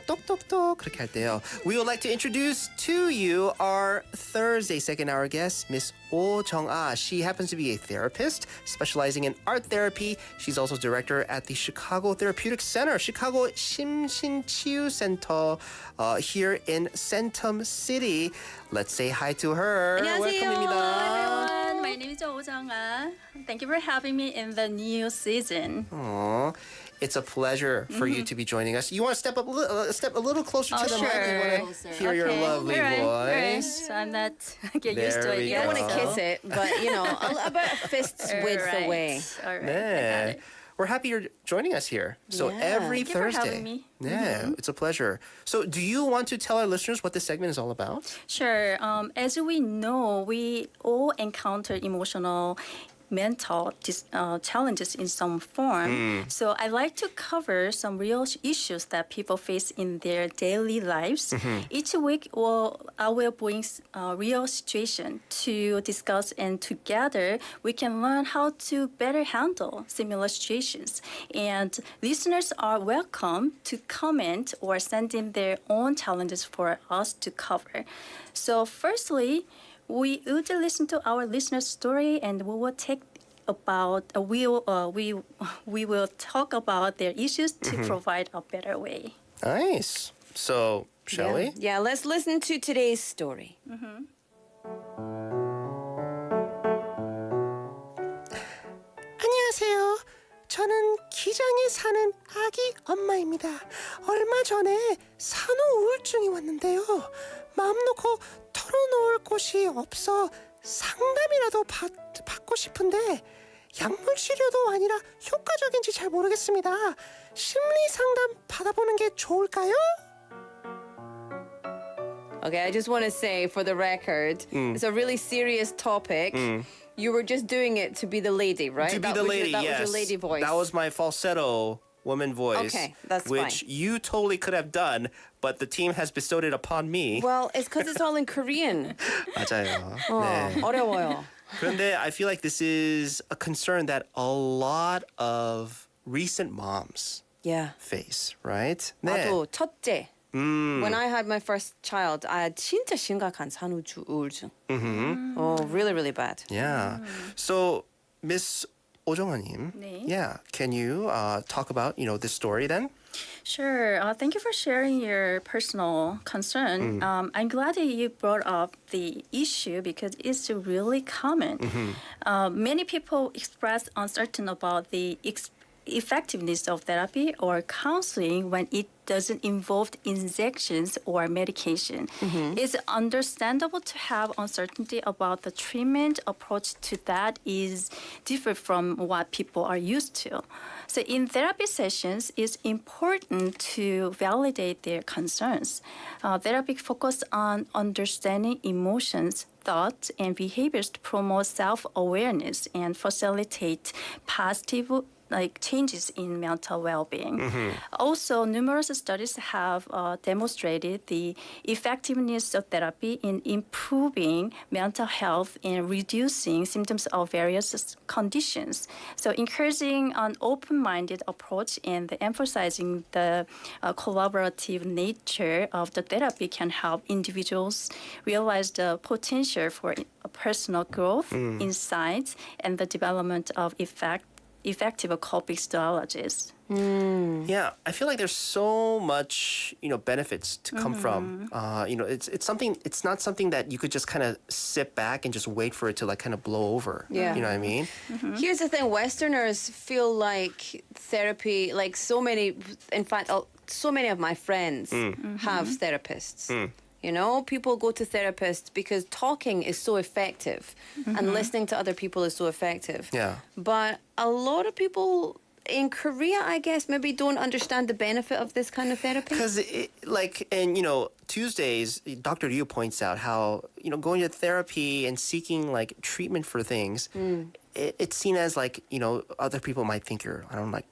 똑똑똑 그렇게 할 때요. We would like to introduce to you our Thursday second hour guest, Miss Oh Jung-ah. She happens to be a therapist specializing in art therapy. She's also director at the Chicago Therapeutic Center, Chicago 심신치유 Center here in Centum City. Let's say hi to her. 안녕하세요, Welcome입니다. everyone. My name is Oh Jung-ah. Thank you for having me in the new season. Aw, it's a pleasure for you to be joining us. You want to step up, step a little closer to the mic. We want to hear your lovely all right. voice. So I'm not get used to There it we yet. I don't want to go. kiss it, but you know, about a fist's width Right. away. All right. 네. We're happy you're joining us here. So Yeah. every Thank you for Thursday. having me. Yeah, it's a pleasure. So do you want to tell our listeners what this segment is all about? Sure. As we know, we all encounter emotional, mental challenges in some form. So I like to cover some real issues that people face in their daily lives. Each week, I will bring a real situation to discuss, and together we can learn how to better handle similar situations. And listeners are welcome to comment or send in their own challenges for us to cover. So firstly, we would listen to our listener's story, and we will take about we will talk about their issues to provide a better way. Nice. So, shall we? Yeah, let's listen to today's story. 안녕하세요. 저는 기장에 사는 아기 엄마입니다. 얼마 전에 산후 우울증이 왔는데요. 마음 놓고 털어놓을 곳이 없어 상담이라도 받고 싶은데 약물 치료도 아니라 효과적인지 잘 모르겠습니다. 심리 상담 받아보는 게 좋을까요? Okay, I just want to say for the record, it's a really serious topic. You were just doing it to be the lady, right? To be That the was lady, that yes. was your lady voice. That was my falsetto woman voice. Okay, that's which fine. you totally could have done, but the team has bestowed it upon me. Well, it's because it's all in Korean. 맞아요. 네. 어려워요. 그런데 I feel like this is a concern that a lot of recent moms Yeah. face, right? 나도 첫째. 음. When I had my first child, I had 진짜 심각한 산후 우울증. Oh, really, really bad. Yeah. So, Miss 오정아님, 네. yeah, can you talk about this story then? Sure. Thank you for sharing your personal concern. I'm glad that you brought up the issue because it's really common. Many people express uncertainty about the effectiveness of therapy or counseling when it doesn't involve injections or medication. It's understandable to have uncertainty about the treatment approach to that is different from what people are used to. So in therapy sessions, it's important to validate their concerns. Therapy focus on understanding emotions, thoughts, and behaviors to promote self-awareness and facilitate positive changes in mental well-being. Also, numerous studies have demonstrated the effectiveness of therapy in improving mental health and reducing symptoms of various conditions. So, encouraging an open-minded approach and emphasizing the collaborative nature of the therapy can help individuals realize the potential for personal growth, insights, and the development of effective coping strategies. Yeah, I feel like there's so much, benefits to come from. It's something. It's not something that you could just kind of sit back and just wait for it to kind of blow over. Yeah. You know what I mean? Here's the thing: Westerners feel like therapy, like so many. In fact, so many of my friends have therapists. People go to therapists because talking is so effective and listening to other people is so effective. Yeah. But a lot of people in Korea, I guess, maybe don't understand the benefit of this kind of therapy. Because, Tuesdays, Dr. Ryu points out how, going to therapy and seeking, treatment for things, it's seen as, other people might think you're,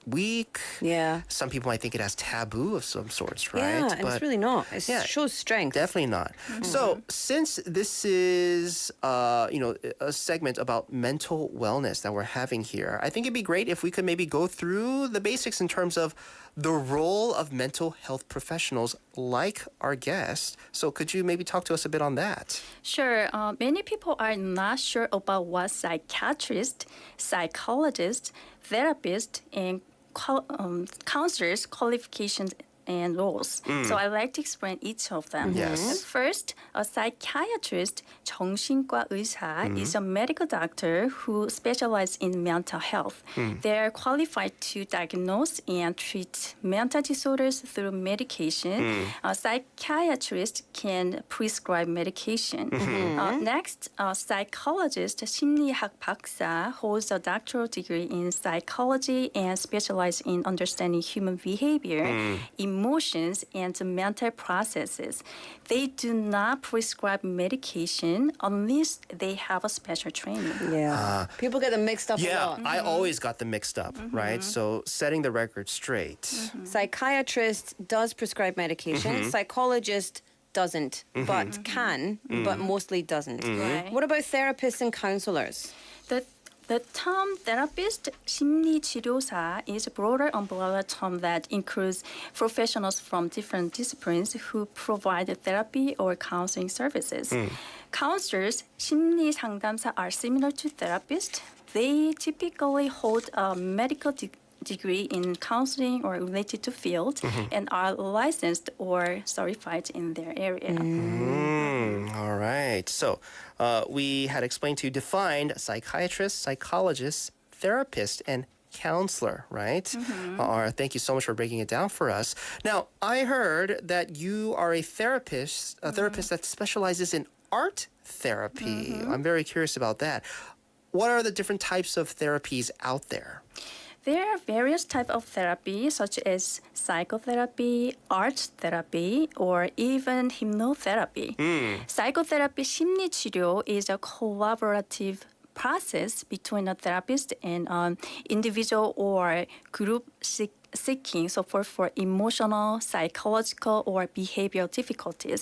weak. Yeah. Some people might think it has taboo of some sorts, right? Yeah, and it's really not. It shows strength. Definitely not. So, since this is, a segment about mental wellness that we're having here, I think it'd be great if we could maybe go through the basics in terms of the role of mental health professionals like our guest. So could you maybe talk to us a bit on that? Sure. Many people are not sure about what psychiatrists, psychologists, therapists, and counselors' qualifications and roles. So I'd like to explain each of them. Yes. First, a psychiatrist, 정신과 의사, is a medical doctor who specializes in mental health. They're qualified to diagnose and treat mental disorders through medication. A psychiatrist can prescribe medication. Next, a psychologist, 심리학 박사, holds a doctoral degree in psychology and specializes in understanding human behavior, emotions, and mental processes. They do not prescribe medication unless they have a special training. Yeah. People get them mixed up a lot. I always got them mixed up, right? So setting the record straight. Psychiatrist does prescribe medication. Psychologist doesn't, but can, but mostly doesn't. Right. What about therapists and counselors? The term therapist, 심리치료사, is a broader umbrella term that includes professionals from different disciplines who provide therapy or counseling services. Counselors, 심리상담사, are similar to therapists. They typically hold a medical degree in counseling or related to field and are licensed or certified in their area. All right. So we had explained to you, defined psychiatrist, psychologist, therapist, and counselor, right? Thank you so much for breaking it down for us. Now, I heard that you are a therapist that specializes in art therapy. I'm very curious about that. What are the different types of therapies out there? There are various types of therapy, such as psychotherapy, art therapy, or even hypnotherapy. Psychotherapy 심리치료 is a collaborative process between a therapist and an individual or group seeking support for emotional, psychological, or behavioral difficulties.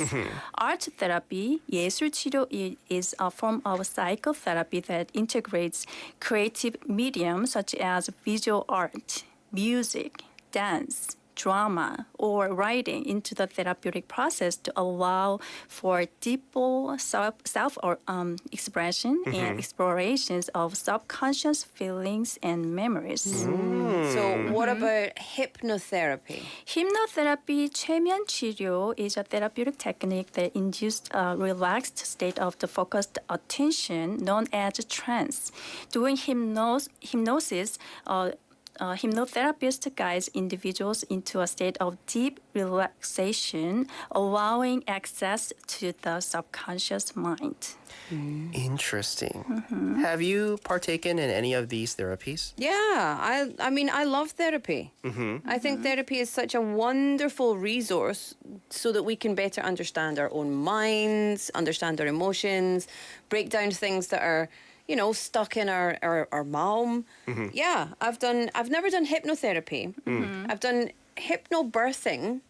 Art therapy, 예술 치료, is a form of psychotherapy that integrates creative mediums such as visual art, music, dance, drama, or writing into the therapeutic process to allow for deeper self-expression and explorations of subconscious feelings and memories. So what about hypnotherapy? Hypnotherapy, 최면 치료, is a therapeutic technique that induces a relaxed state of the focused attention known as trance. During hypnosis, hypnotherapist guides individuals into a state of deep relaxation, allowing access to the subconscious mind. Interesting. Have you partaken in any of these therapies? Yeah, I mean, I love therapy. I think therapy is such a wonderful resource so that we can better understand our own minds, understand our emotions, break down things that are, you know, stuck in our mom. Yeah, I've never done hypnotherapy. I've done hypnobirthing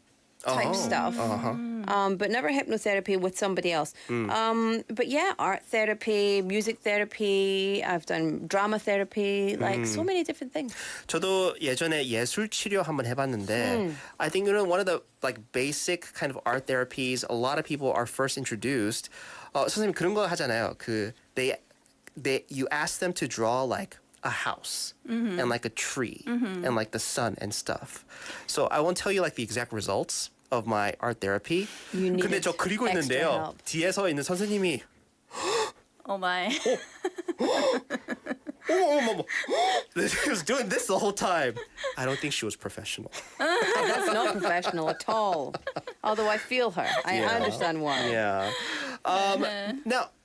type stuff, but never hypnotherapy with somebody else. But yeah, art therapy, music therapy, I've done drama therapy, like so many different things. 저도 예전에 예술 치료 한번 해봤는데 I think one of the like basic kind of art therapies a lot of people are first introduced. 선생님 그런 거 하잖아요. You ask them to draw like a house and like a tree and like the sun and stuff. So I won't tell you like the exact results of my art therapy. 근데 저 그리고 있는데요. 뒤에서 있는 선생님이 Oh my. She was doing this the whole time. I don't think she was professional. That's not professional at all. Although I feel her. I understand why. Yeah.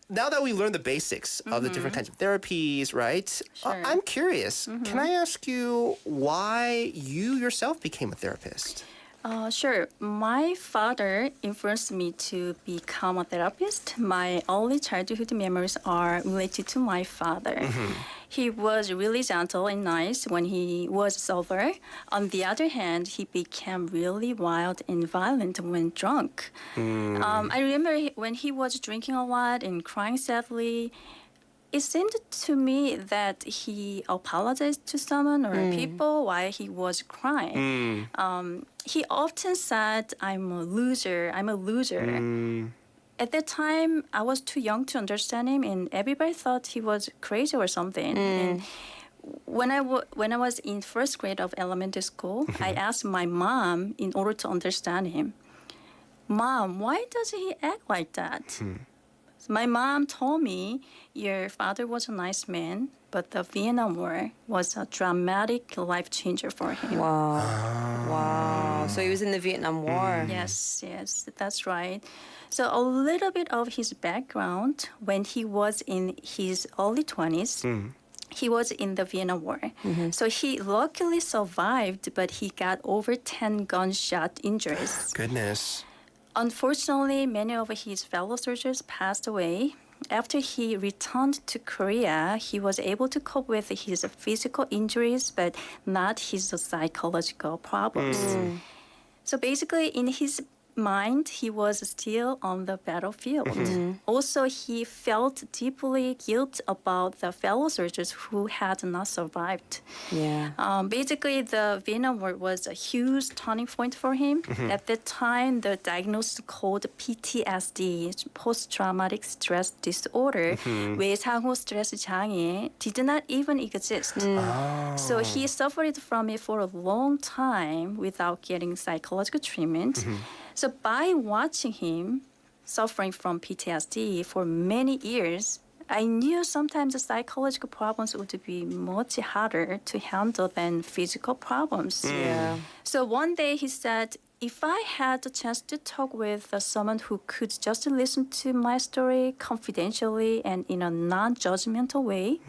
Now that we learned the basics of the different kinds of therapies, right? I'm curious. Can I ask you why you yourself became a therapist? Sure. My father influenced me to become a therapist. My early childhood memories are related to my father. He was really gentle and nice when he was sober. On the other hand, he became really wild and violent when drunk. I remember when he was drinking a lot and crying sadly, it seemed to me that he apologized to someone or people while he was crying. He often said, I'm a loser. At that time, I was too young to understand him, and everybody thought he was crazy or something. And when I was in first grade of elementary school, I asked my mom in order to understand him, Mom, why does he act like that? My mom told me, your father was a nice man, but the Vietnam War was a dramatic life changer for him. Wow. So he was in the Vietnam War. Yes, that's right. So a little bit of his background, when he was in his early 20s, he was in the Vietnam War. So he luckily survived, but he got over 10 gunshot injuries. Goodness. Unfortunately, many of his fellow soldiers passed away. After he returned to Korea, he was able to cope with his physical injuries, but not his psychological problems. So basically, in his mind, he was still on the battlefield. Also, he felt deeply guilt about the fellow soldiers who had not survived. Basically, the Vietnam War was a huge turning point for him. At that time, the diagnosis called PTSD, post-traumatic stress disorder, 외상후 스트레스 장애, did not even exist. So he suffered from it for a long time without getting psychological treatment. So by watching him suffering from PTSD for many years, I knew sometimes the psychological problems would be much harder to handle than physical problems. So one day he said, if I had the chance to talk with someone who could just listen to my story confidentially and in a non-judgmental way,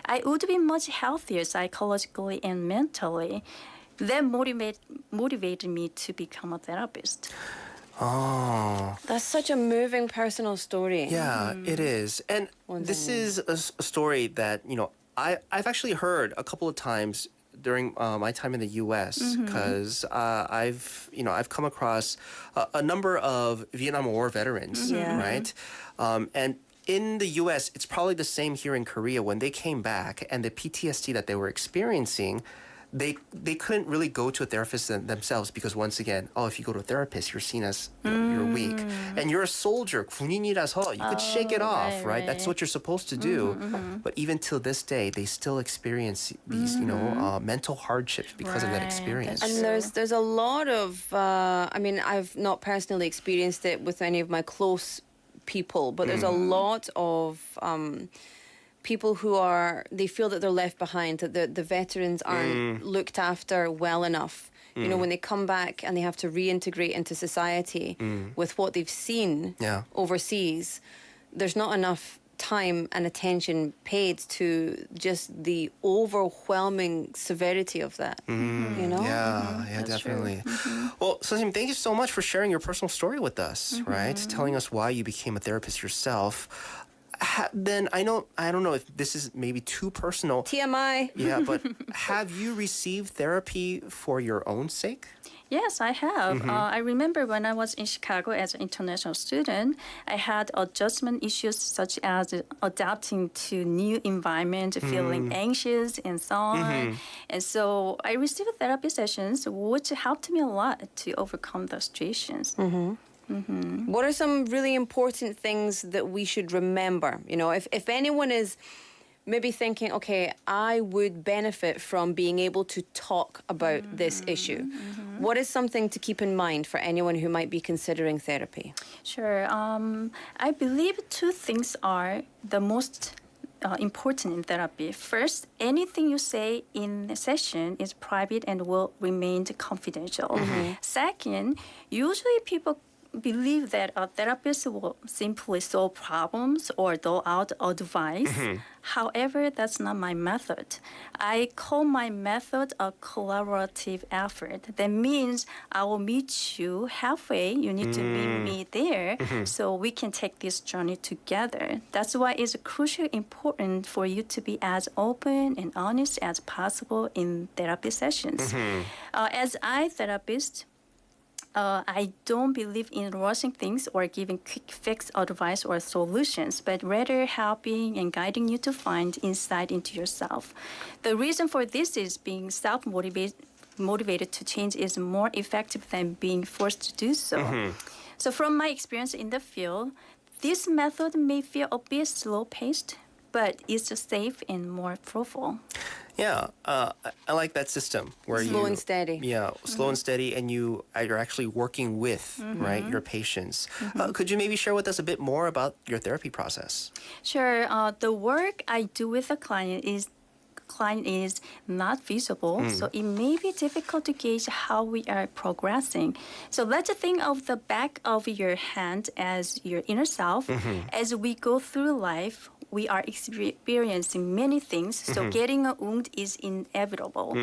I would be much healthier psychologically and mentally. That motivated me to become a therapist. Oh. That's such a moving personal story. Yeah, it is. And this is a story that, I've actually heard a couple of times during my time in the U.S. because I've come across a number of Vietnam War veterans, right? And in the U.S., it's probably the same here in Korea. When they came back and the PTSD that they were experiencing, they couldn't really go to a therapist themselves because once again, if you go to a therapist, you're seen as you're weak, and you're a soldier, 군인이라서 you could shake it off, right? That's what you're supposed to do. But even till this day, they still experience these, mental hardships because of that experience. And there's a lot of, I've not personally experienced it with any of my close people, but there's a lot of people who they feel that they're left behind, that the veterans aren't looked after well enough. When they come back and they have to reintegrate into society with what they've seen overseas, there's not enough time and attention paid to just the overwhelming severity of that. Yeah, definitely. Well, 선생님, thank you so much for sharing your personal story with us, right? Telling us why you became a therapist yourself. Then I don't know if this is maybe too personal. TMI. Yeah, but have you received therapy for your own sake? Yes, I have. I remember when I was in Chicago as an international student, I had adjustment issues such as adapting to new environment, feeling anxious, and so on. And so I received therapy sessions, which helped me a lot to overcome those situations. What are some really important things that we should remember? If anyone is maybe thinking, okay, I would benefit from being able to talk about this issue. What is something to keep in mind for anyone who might be considering therapy? Sure. I believe two things are the most important in therapy. First, anything you say in a session is private and will remain confidential. Second, usually people believe that a therapist will simply solve problems or dole out advice. However, that's not my method. I call my method a collaborative effort. That means I will meet you halfway. You need to meet me there so we can take this journey together. That's why it's crucially important for you to be as open and honest as possible in therapy sessions. As a therapist, I don't believe in rushing things or giving quick fix advice or solutions, but rather helping and guiding you to find insight into yourself. The reason for this is being motivated to change is more effective than being forced to do so. So from my experience in the field, this method may feel a bit slow-paced, but it's safe and more fruitful. Yeah, I like that system where slow and steady. Yeah, slow and steady, and you're actually working with right your patients. Could you maybe share with us a bit more about your therapy process? Sure. The work I do with a client is not visible, so it may be difficult to gauge how we are progressing. So let's think of the back of your hand as your inner self. As we go through life, we are experiencing many things, so getting a wound is inevitable.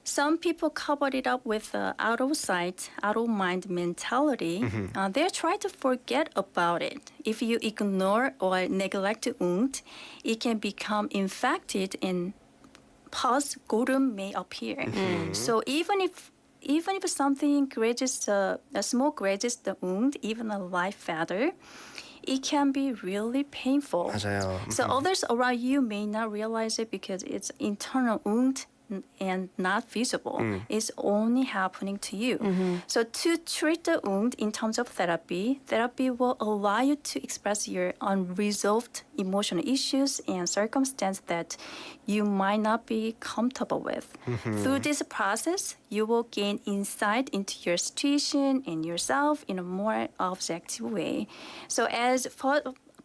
Some people cover it up with out of sight, out of mind mentality. They're trying to forget about it. If you ignore or neglect a wound, it can become infected and postmortem may appear. So even if something grazes, a small grazes the wound, even a live feather, it can be really painful. 맞아요. So others around you may not realize it because it's internal wound and not visible. It's only happening to you. So to treat the wound in terms of therapy will allow you to express your unresolved emotional issues and circumstances that you might not be comfortable with. Through this process, you will gain insight into your situation and yourself in a more objective way. So as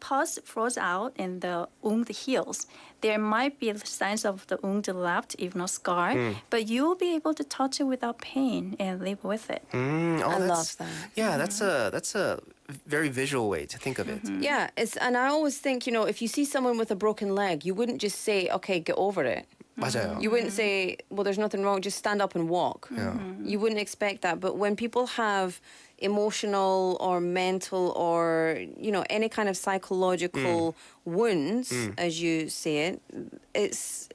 pus flows out and the wound heals, there might be signs of the wound left, even a scar, but you will be able to touch it without pain and live with it. I love that. Yeah, that's a very visual way to think of it. Yeah, and I always think, if you see someone with a broken leg, you wouldn't just say, okay, get over it. 맞아요. You wouldn't say, well, there's nothing wrong, just stand up and walk. Yeah. You wouldn't expect that. But when people have emotional or mental or, any kind of psychological wounds, as you say it, it's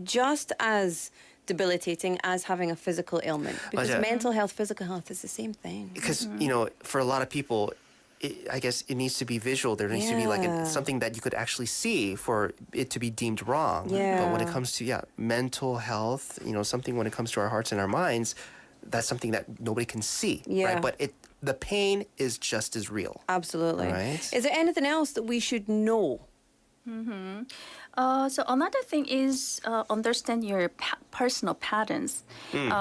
just as debilitating as having a physical ailment. Because 맞아요. mental health, physical health is the same thing. Because, for a lot of people, I guess it needs to be visual. There needs to be like Yeah. something that you could actually see for it to be deemed wrong. But when it Yeah. comes to mental health, something when it comes to our hearts and our minds, that's something that nobody can see. Yeah. Right? But the pain is just as real. Absolutely. Right. Is there anything else that we should know? So another thing is understand your personal patterns.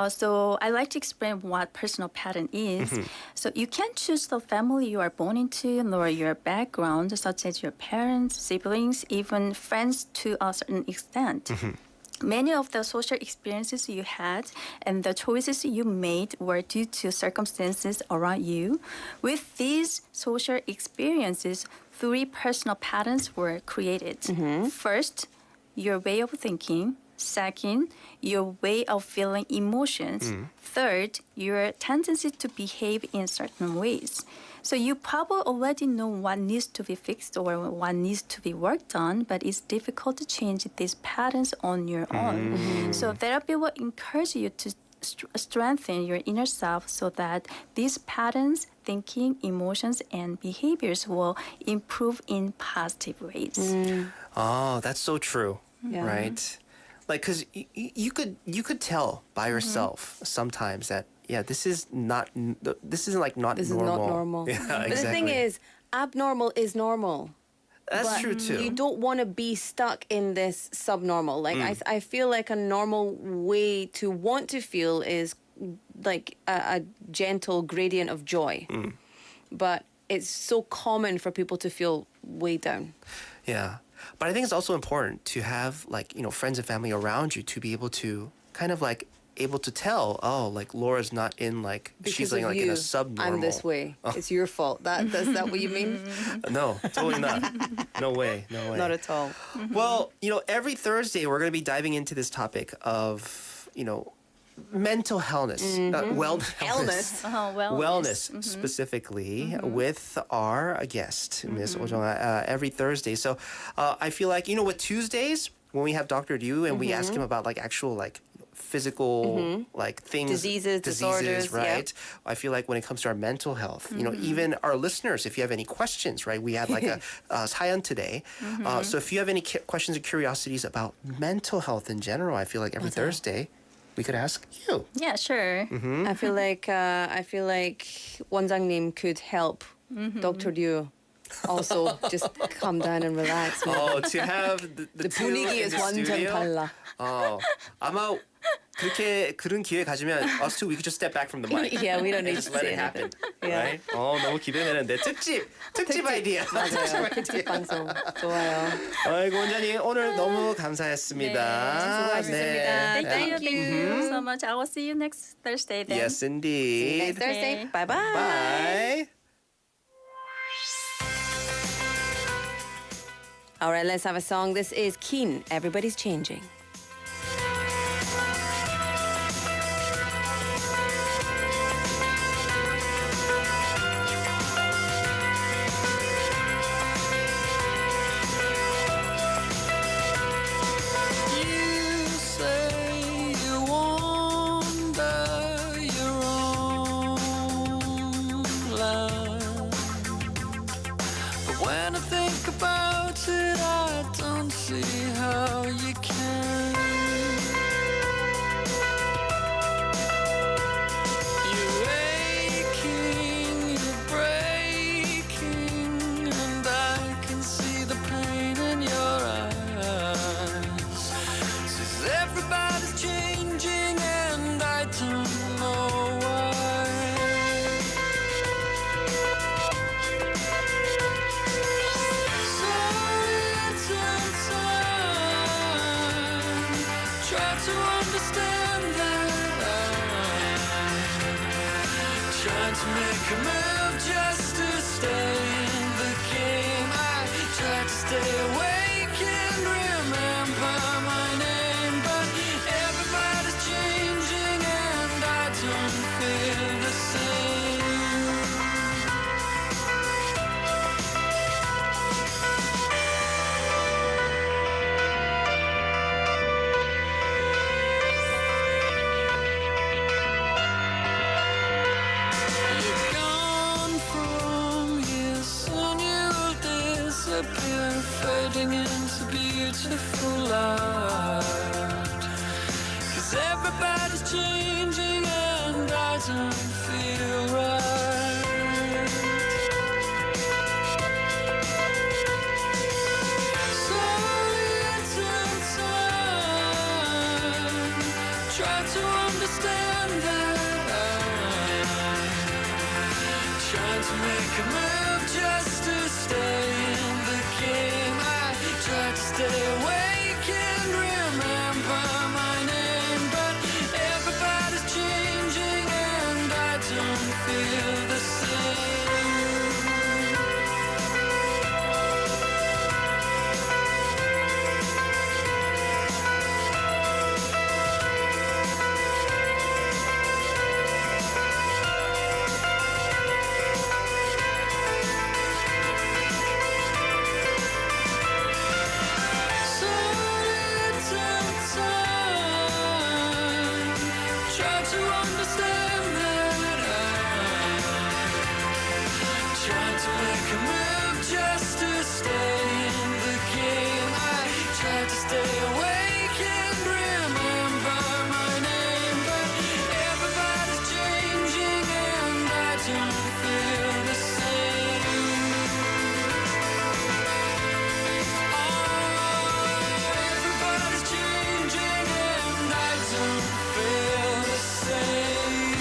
So I like to explain what personal pattern is. So you can't choose the family you are born into, nor your background, such as your parents, siblings, even friends to a certain extent. Many of the social experiences you had and the choices you made were due to circumstances around you. With these social experiences, 3 personal patterns were created. First, your way of thinking. Second, your way of feeling emotions. Third, your tendency to behave in certain ways. So you probably already know what needs to be fixed or what needs to be worked on, but it's difficult to change these patterns on your own. So therapy will encourage you to strengthen your inner self so that these patterns, thinking, emotions, and behaviors will improve in positive ways. Oh, that's so true. Yeah. Right? Like, because you could tell by yourself sometimes that, this isn't like not This normal. is not normal. Yeah, But exactly. the thing is, abnormal is normal. That's But true too. You don't want to be stuck in this subnormal. Like I feel like a normal way to want to feel is like a gentle gradient of joy. But it's so common for people to feel way down. Yeah. But I think it's also important to have friends and family around you to be able to kind of able to tell, like Laura's not in she's Because of in you, a subnormal. I'm this way. It's your fault. Is that what you mean? No, totally not. No way. Not at all. Well, every Thursday we're going to be diving into this topic of, mental wellness, wellness specifically with our guest, Ms. Oh-jung, every Thursday. So I feel like, with Tuesdays when we have Dr. Liu and we ask him about actual physical things, Diseases, disorders, right? I feel like when it comes to our mental health, even our listeners, if you have any questions, right? We have a sayan today. So if you have any questions or curiosities about mental health in general, I feel like every Thursday we could ask you. Yeah, sure. I feel like 원장님 could help Dr. Liu also just calm down and relax. Oh, to have the two 분위기 in is the 완전 studio? 달라. 아마 그런 기회 가지면 us two we could just step back from the mic. Yeah, we don't and need just to let say it happen. Yeah. Right? 너무 기대되는데 특집 아이디어. 맞아요. 특집 방송 좋아요. 아이고 원장님 오늘 너무 감사했습니다. 수고하셨습니다. Thank you so much. I will see you next Thursday then. Yes, indeed. Next Thursday. Bye-bye. Bye. All right, let's have a song. This is Keen. Everybody's changing. You say you wander your own land, but when I think about it, I don't see how you can. You're aching, you're breaking, and I can see the pain in your eyes. Says everybody's changing, and I don't know why. So little time, try to understand that I'm trying to make a move just to stay in the game. I try to stay awake and remember my name, but everybody's changing and I don't feel right. So little time, try to understand that I'm trying to make a move just to stay in the game. I try to stay awake and remember my name, but everybody's changing and I don't feel the same. So little time, try to understand that I'm trying to make a move just to stay in the game. I try to stay awake and remember my name, but everybody's changing and I don't feel the same. Everybody's changing and I don't feel the same.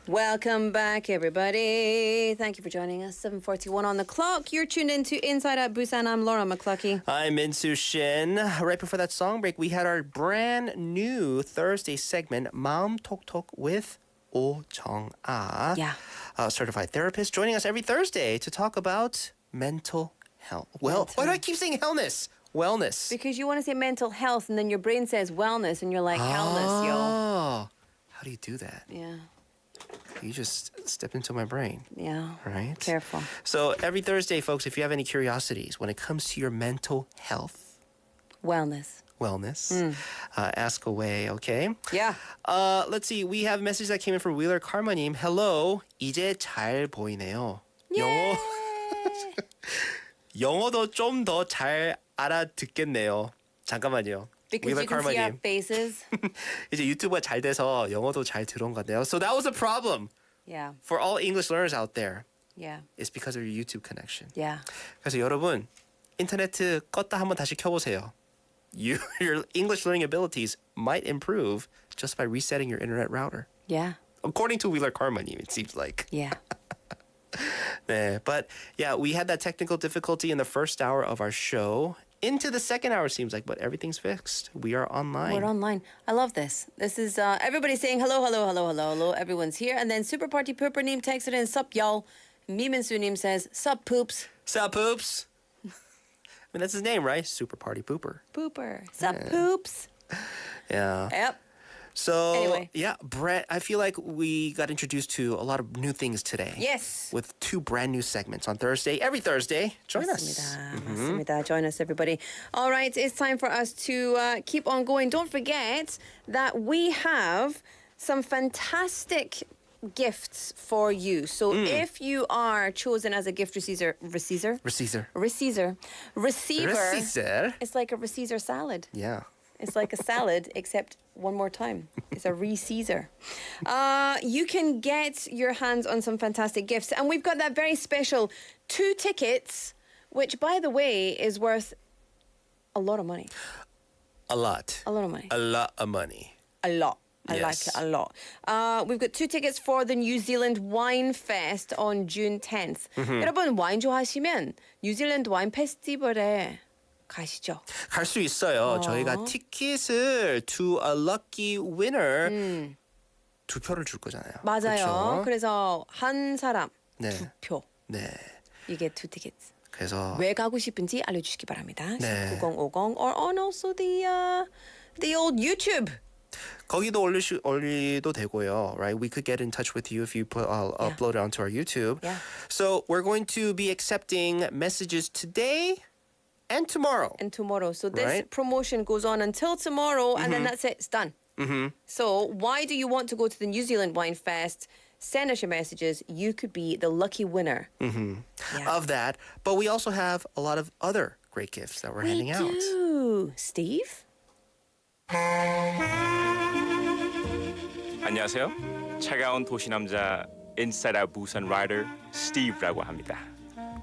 Welcome back, everybody. Thank you for joining us. 7:41 on the clock. You're tuned into Inside Out Busan. I'm Laura McCluckey. I'm Minsu Shin. Right before that song break, we had our brand new Thursday segment, 마음 톡톡 with Oh Jung-ah, Yeah. a certified therapist, joining us every Thursday to talk about mental health. Well, why do I keep saying wellness? Wellness. Because you want to say mental health, and then your brain says wellness, and you're like, hellness, yo. Oh, how do you do that? Yeah, You just stepped into my brain, yeah. right? Careful. So every Thursday, folks, if you have any curiosities when it comes to your mental health, Wellness. wellness, ask away, okay? Yeah. Let's see. We have a message that came in from Wheeler Karma님. Hello. 이제 잘 보이네요. 영어 영어도 좀 더 잘 알아듣겠네요. 잠깐만요. Because you can see our faces. 이제 유튜브가 잘 돼서 영어도 잘 들어온 것 같네요. So that was a problem Yeah, for all English learners out there. yeah, It's because of your YouTube connection. yeah. 그래서 여러분 인터넷 껐다 한번 다시 켜보세요. Your English learning abilities might improve just by resetting your internet router. Yeah, According to Wheeler Karma님, it seems like. yeah. 네, but yeah, we had that technical difficulty in the first hour of our show. Into the second hour seems like, but everything's fixed. We are online. We're online. I love this. This is everybody saying hello, hello, hello, hello, hello. Everyone's here. And then Super Party Pooper Neem texted in, sup, y'all. Miminsu Neem says, sup, poops. Sup, poops? I mean, that's his name, right? Super Party Pooper. Pooper. Sup, Yeah. poops. Yeah. Yep. So, Anyway. yeah, Brett, I feel like we got introduced to a lot of new things today. Yes. With 2 brand new segments on Thursday. Every Thursday. Join us. 맞습니다. Join us, everybody. All right, it's time for us to keep on going. Don't forget that we have some fantastic gifts for you. So if you are chosen as a gift receiver, Receiver. it's like a receiver salad. Yeah. It's like a salad, except one more time. It's a re-Caesar. You can get your hands on some fantastic gifts. And we've got that very special 2 tickets, which, by the way, is worth a lot of money. A lot. A lot of money. A lot of money. A lot. I Yes. like it a lot. We've got 2 tickets for the New Zealand Wine Fest on June 10th. 여러분, 와인 좋아하시면 뉴질랜드 와인 페스티벌에 가시죠. 갈 수 있어요. 저희가 티켓을 to a lucky winner 2표를 줄 거잖아요. 맞아요. 그렇죠? 그래서 한 사람 네. 2표. 네. 이게 2 tickets. 그래서 왜 가고 싶은지 알려주시기 바랍니다. 네. 9050 or on also the old YouTube. 거기도 올리도 되고요, right? We could get in touch with you if you upload it onto our YouTube. Yeah. So we're going to be accepting messages today and tomorrow. So this Right. promotion goes on until tomorrow, and then that's it. It's done. So why do you want to go to the New Zealand Wine Fest? Send us your messages. You could be the lucky winner Of that. But we also have a lot of other great gifts that we're We handing out. do. Steve? 안녕하세요. 차가운 도시남자 Inside Out Busan Rider Steve라고 합니다.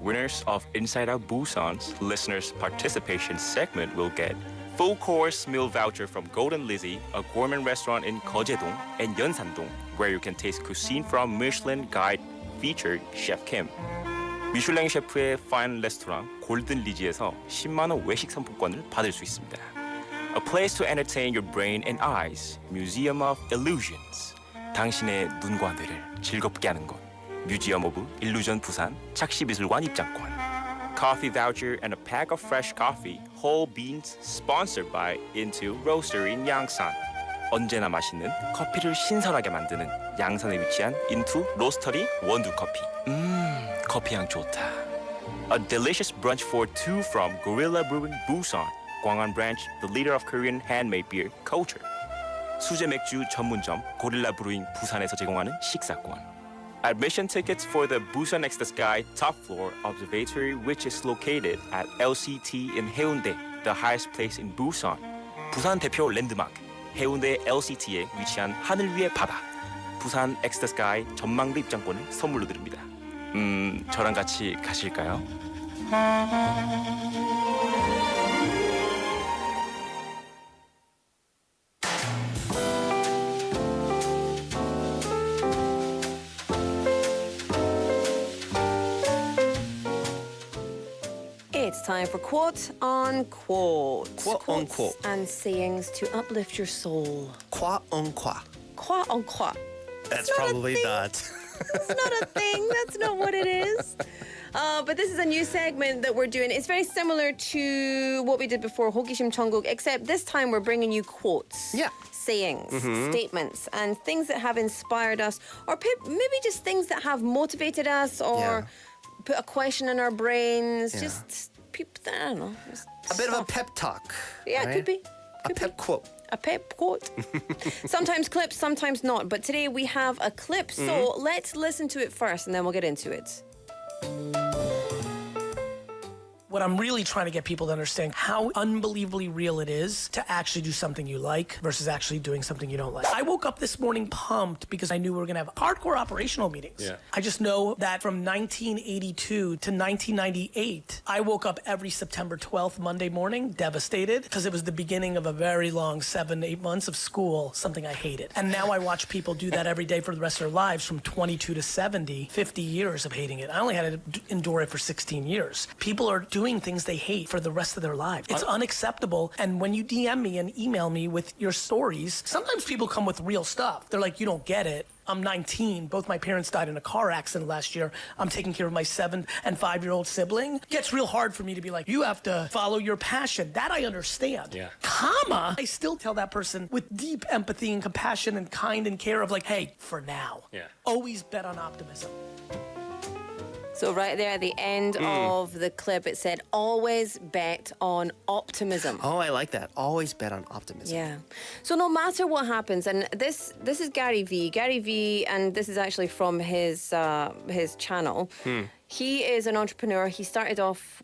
Winners of Inside Out Busan's listeners participation segment will get full course meal voucher from Golden Lizzie, a gourmet restaurant in Geojedong and Yeonsandong, where you can taste cuisine from Michelin Guide featured Chef Kim. 미슐랭 셰프의 파인 레스토랑 골든 리지에서 10만 원 외식 상품권을 받을 수 있습니다. A place to entertain your brain and eyes, Museum of Illusions. 당신의 눈과 뇌를 즐겁게 하는 곳. Museum of Illusion 부산 착시미술관 입장권. Coffee voucher and a pack of fresh coffee, whole beans, sponsored by Into Roastery in Yangsan. 언제나 맛있는 커피를 신선하게 만드는 양산에 위치한 Into Roastery 원두 커피. 커피 향 좋다. A delicious brunch for two from Gorilla Brewing Busan, Gwangan branch, the leader of Korean handmade beer culture. 수제 맥주 전문점 고릴라 브루잉 부산에서 제공하는 식사권. Admission tickets for the Busan Next to Sky top floor observatory, which is located at LCT in Haeundae, the highest place in Busan. 부산 대표 랜드마크 해운대 LCT에 위치한 하늘 위의 바다. 부산 엑스터 스카이 전망대 입장권을 선물로 드립니다. 저랑 같이 가실까요? It's time for quote on quote. Quote on quote. And sayings to uplift your soul. Quote on quote. Quote on quote. That's probably not. That's not a thing. That's not what it is. But this is a new segment that we're doing. It's very similar to what we did before, Hokishim Cheongguk, except this time we're bringing you quotes. Yeah. Sayings, statements, and things that have inspired us, or maybe just things that have motivated us, or put a question in our brains. Yeah. Just people, I don't know. A bit of a pep talk. Yeah, right? it could be. A pep quote. A pep quote. Sometimes clips, sometimes not. But today we have a clip, so let's listen to it first and then we'll get into it. What I'm really trying to get people to understand how unbelievably real it is to actually do something you like versus actually doing something you don't like. I woke up this morning pumped because I knew we were going to have hardcore operational meetings. Yeah. I just know that from 1982 to 1998, I woke up every September 12th, Monday morning, devastated because it was the beginning of a very long 7-8 months of school, something I hated. And now I watch people do that every day for the rest of their lives from 22 to 70, 50 years of hating it. I only had to endure it for 16 years. People are doing things they hate for the rest of their lives. It's unacceptable. And when you DM me and email me with your stories, sometimes people come with real stuff. They're like, you don't get it. I'm 19. Both my parents died in a car accident last year. I'm taking care of my 7 and 5-year-old sibling. It gets real hard for me to be like, you have to follow your passion. That I understand. Yeah. Comma, I still tell that person with deep empathy and compassion and kind and care of like, hey, for now. Yeah. Always bet on optimism. So right there at the end of the clip, it said, always bet on optimism. Oh, I like that. Always bet on optimism. Yeah. So no matter what happens, and this is Gary V. Gary V, and this is actually from his channel. He is an entrepreneur. He started off,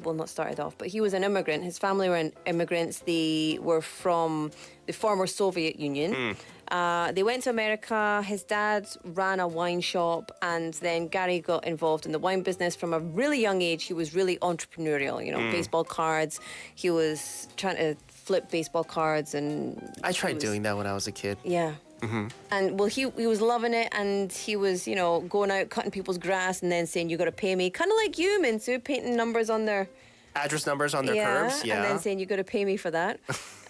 well, not started off, but he was an immigrant. His family were immigrants. They were from the former Soviet Union. They went to America. His dad ran a wine shop, and then Gary got involved in the wine business from a really young age. He was really entrepreneurial, you know, baseball cards. He was trying to flip baseball cards, and I tried doing that when I was a kid. yeah. And well, he was loving it, and he was, you know, going out cutting people's grass and then saying, "You got to pay me," kind of like you, Minsu, painting numbers on their Address numbers on their curbs. Yeah. and then saying, "You got to pay me for that."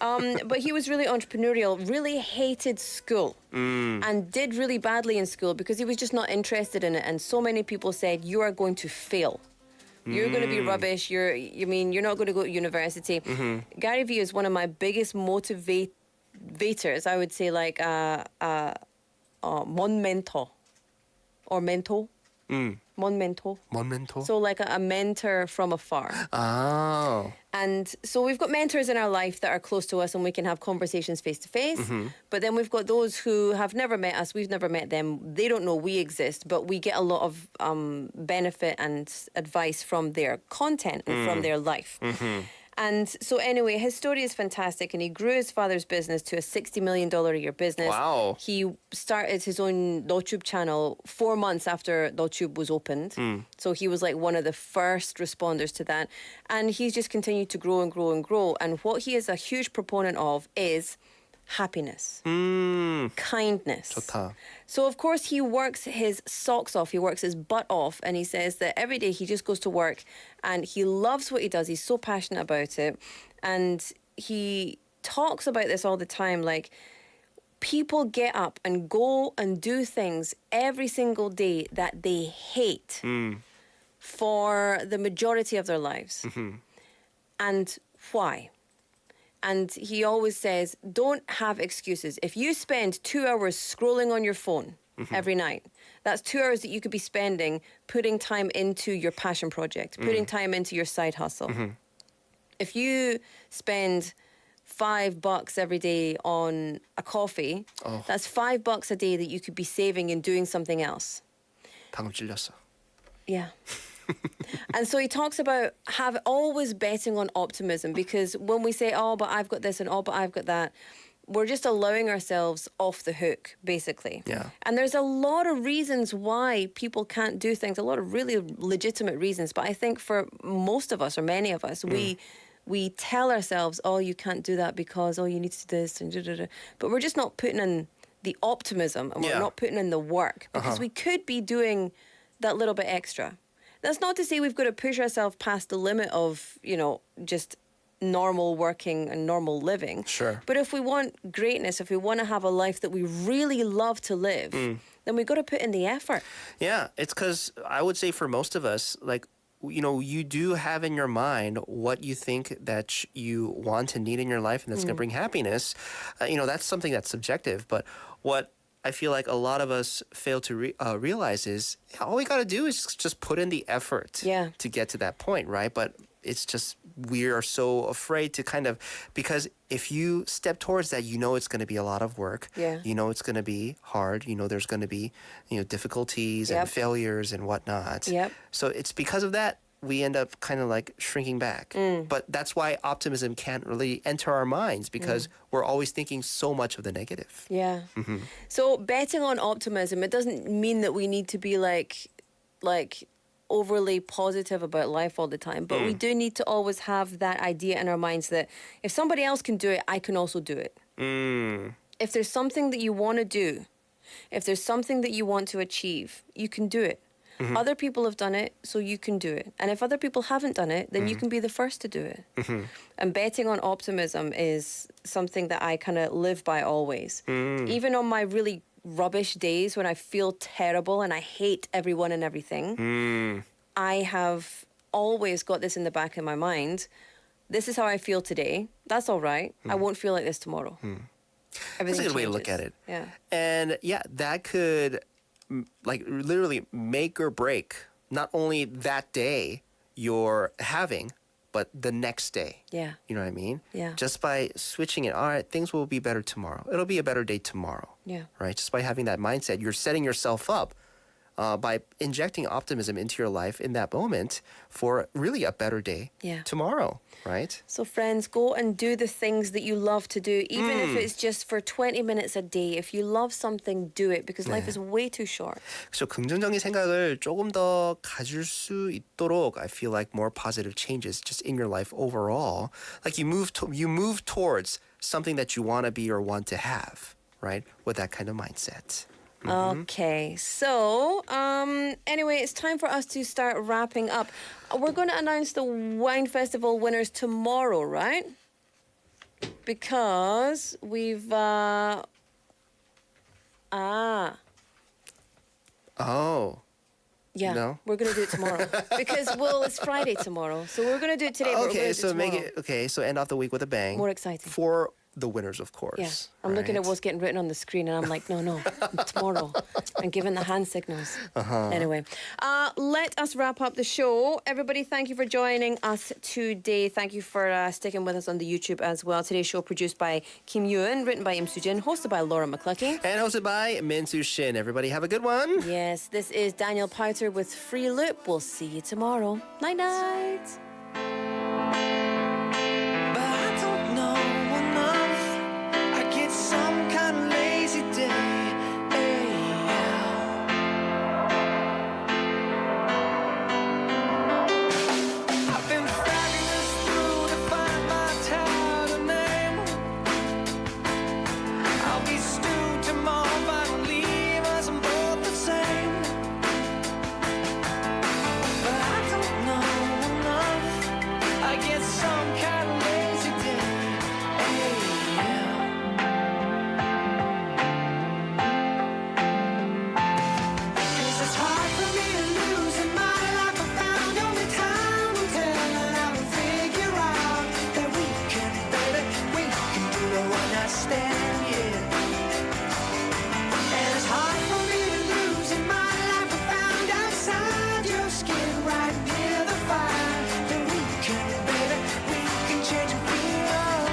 But he was really entrepreneurial, really hated school, and did really badly in school because he was just not interested in it. And so many people said, "You are going to fail. You're going to be rubbish. You're not going to go to university." Gary Vee is one of my biggest motivators. I would say like mon mentor or mentor. Mon mentor. Mon mentor. So like a mentor from afar. Oh. And And so we've got mentors in our life that are close to us and we can have conversations face to face. But then we've got those who have never met us, we've never met them, they don't know we exist, but we get a lot of benefit and advice from their content and from their life. And so anyway, his story is fantastic, and he grew his father's business to a $60 million a year business. Wow. He started his own YouTube channel 4 months after YouTube was opened. So he was like one of the first responders to that. And he's just continued to grow and grow and grow. And what he is a huge proponent of is happiness, kindness. 좋다. So, of course, he works his socks off. He works his butt off. And he says that every day he just goes to work and he loves what he does. He's so passionate about it. And he talks about this all the time. Like, people get up and go and do things every single day that they hate for the majority of their lives. And why? And he always says, don't have excuses. If you spend 2 hours scrolling on your phone every night, that's 2 hours that you could be spending putting time into your passion project, putting time into your side hustle. If you spend $5 every day on a coffee, that's $5 a day that you could be saving and doing something else. 방금 찔렸어. Yeah. And so he talks about always betting on optimism, because when we say, oh, but I've got this and oh, but I've got that, we're just allowing ourselves off the hook, basically. Yeah. And there's a lot of reasons why people can't do things, a lot of really legitimate reasons. But I think for most of us, or many of us, we tell ourselves, oh, you can't do that because, oh, you need to do this. And da-da-da. But we're just not putting in the optimism, and we're not putting in the work, because we could be doing that little bit extra. That's not to say we've got to push ourselves past the limit of, just normal working and normal living. Sure. But if we want greatness, if we want to have a life that we really love to live, then we've got to put in the effort. Yeah, it's because I would say for most of us, like, you do have in your mind what you think that you want and need in your life, and that's going to bring happiness. That's something that's subjective. But what I feel like a lot of us fail to realize is all we got to do is just put in the effort to get to that point, right? But it's just we are so afraid to because if you step towards that, it's going to be a lot of work. Yeah. It's going to be hard. There's going to be difficulties and failures and whatnot. Yep. So it's because of that we end up kind of like shrinking back. But that's why optimism can't really enter our minds, because we're always thinking so much of the negative. Yeah. So betting on optimism, it doesn't mean that we need to be like overly positive about life all the time, but we do need to always have that idea in our minds that if somebody else can do it, I can also do it. If there's something that you want to do, if there's something that you want to achieve, you can do it. Other people have done it, so you can do it. And if other people haven't done it, then you can be the first to do it. And betting on optimism is something that I kind of live by always. Even on my really rubbish days when I feel terrible and I hate everyone and everything, I have always got this in the back of my mind. This is how I feel today. That's all right. I won't feel like this tomorrow. That's a good way to look at it. Yeah. And that could literally make or break not only that day you're having, but the next day. Yeah. You know what I mean? Yeah. Just by switching it, all right, things will be better tomorrow. It'll be a better day tomorrow. Yeah. Right? Just by having that mindset, you're setting yourself up by injecting optimism into your life in that moment for really a better day tomorrow, right? So friends, go and do the things that you love to do, even if it's just for 20 minutes a day. If you love something, do it, because life is way too short. 그렇죠. 긍정적인 생각을 조금 더 가질 수 있도록 I feel like more positive changes just in your life overall. Like you move towards something that you want to be or want to have, right? With that kind of mindset. Okay, so anyway, it's time for us to start wrapping up. We're going to announce the Wine Festival winners tomorrow, right? Because we've Oh. Yeah, No? we're going to do it tomorrow. Because, it's Friday tomorrow. So we're going to do it today. but we're Okay, gonna do so it tomorrow. so end off the week with a bang. More exciting. For the winners, of course. Yeah, I'm looking at right? what's getting written on the screen, and I'm like, no, tomorrow. And giving the hand signals. Anyway, let us wrap up the show. Everybody, thank you for joining us today. Thank you for sticking with us on the YouTube as well. Today's show produced by Kim Yoon, written by Im Soo-jin, hosted by Laura McCluckey. And hosted by Min Soo-shin. Everybody have a good one. Yes, this is Daniel Pouter with Free Loop. We'll see you tomorrow. Night-night.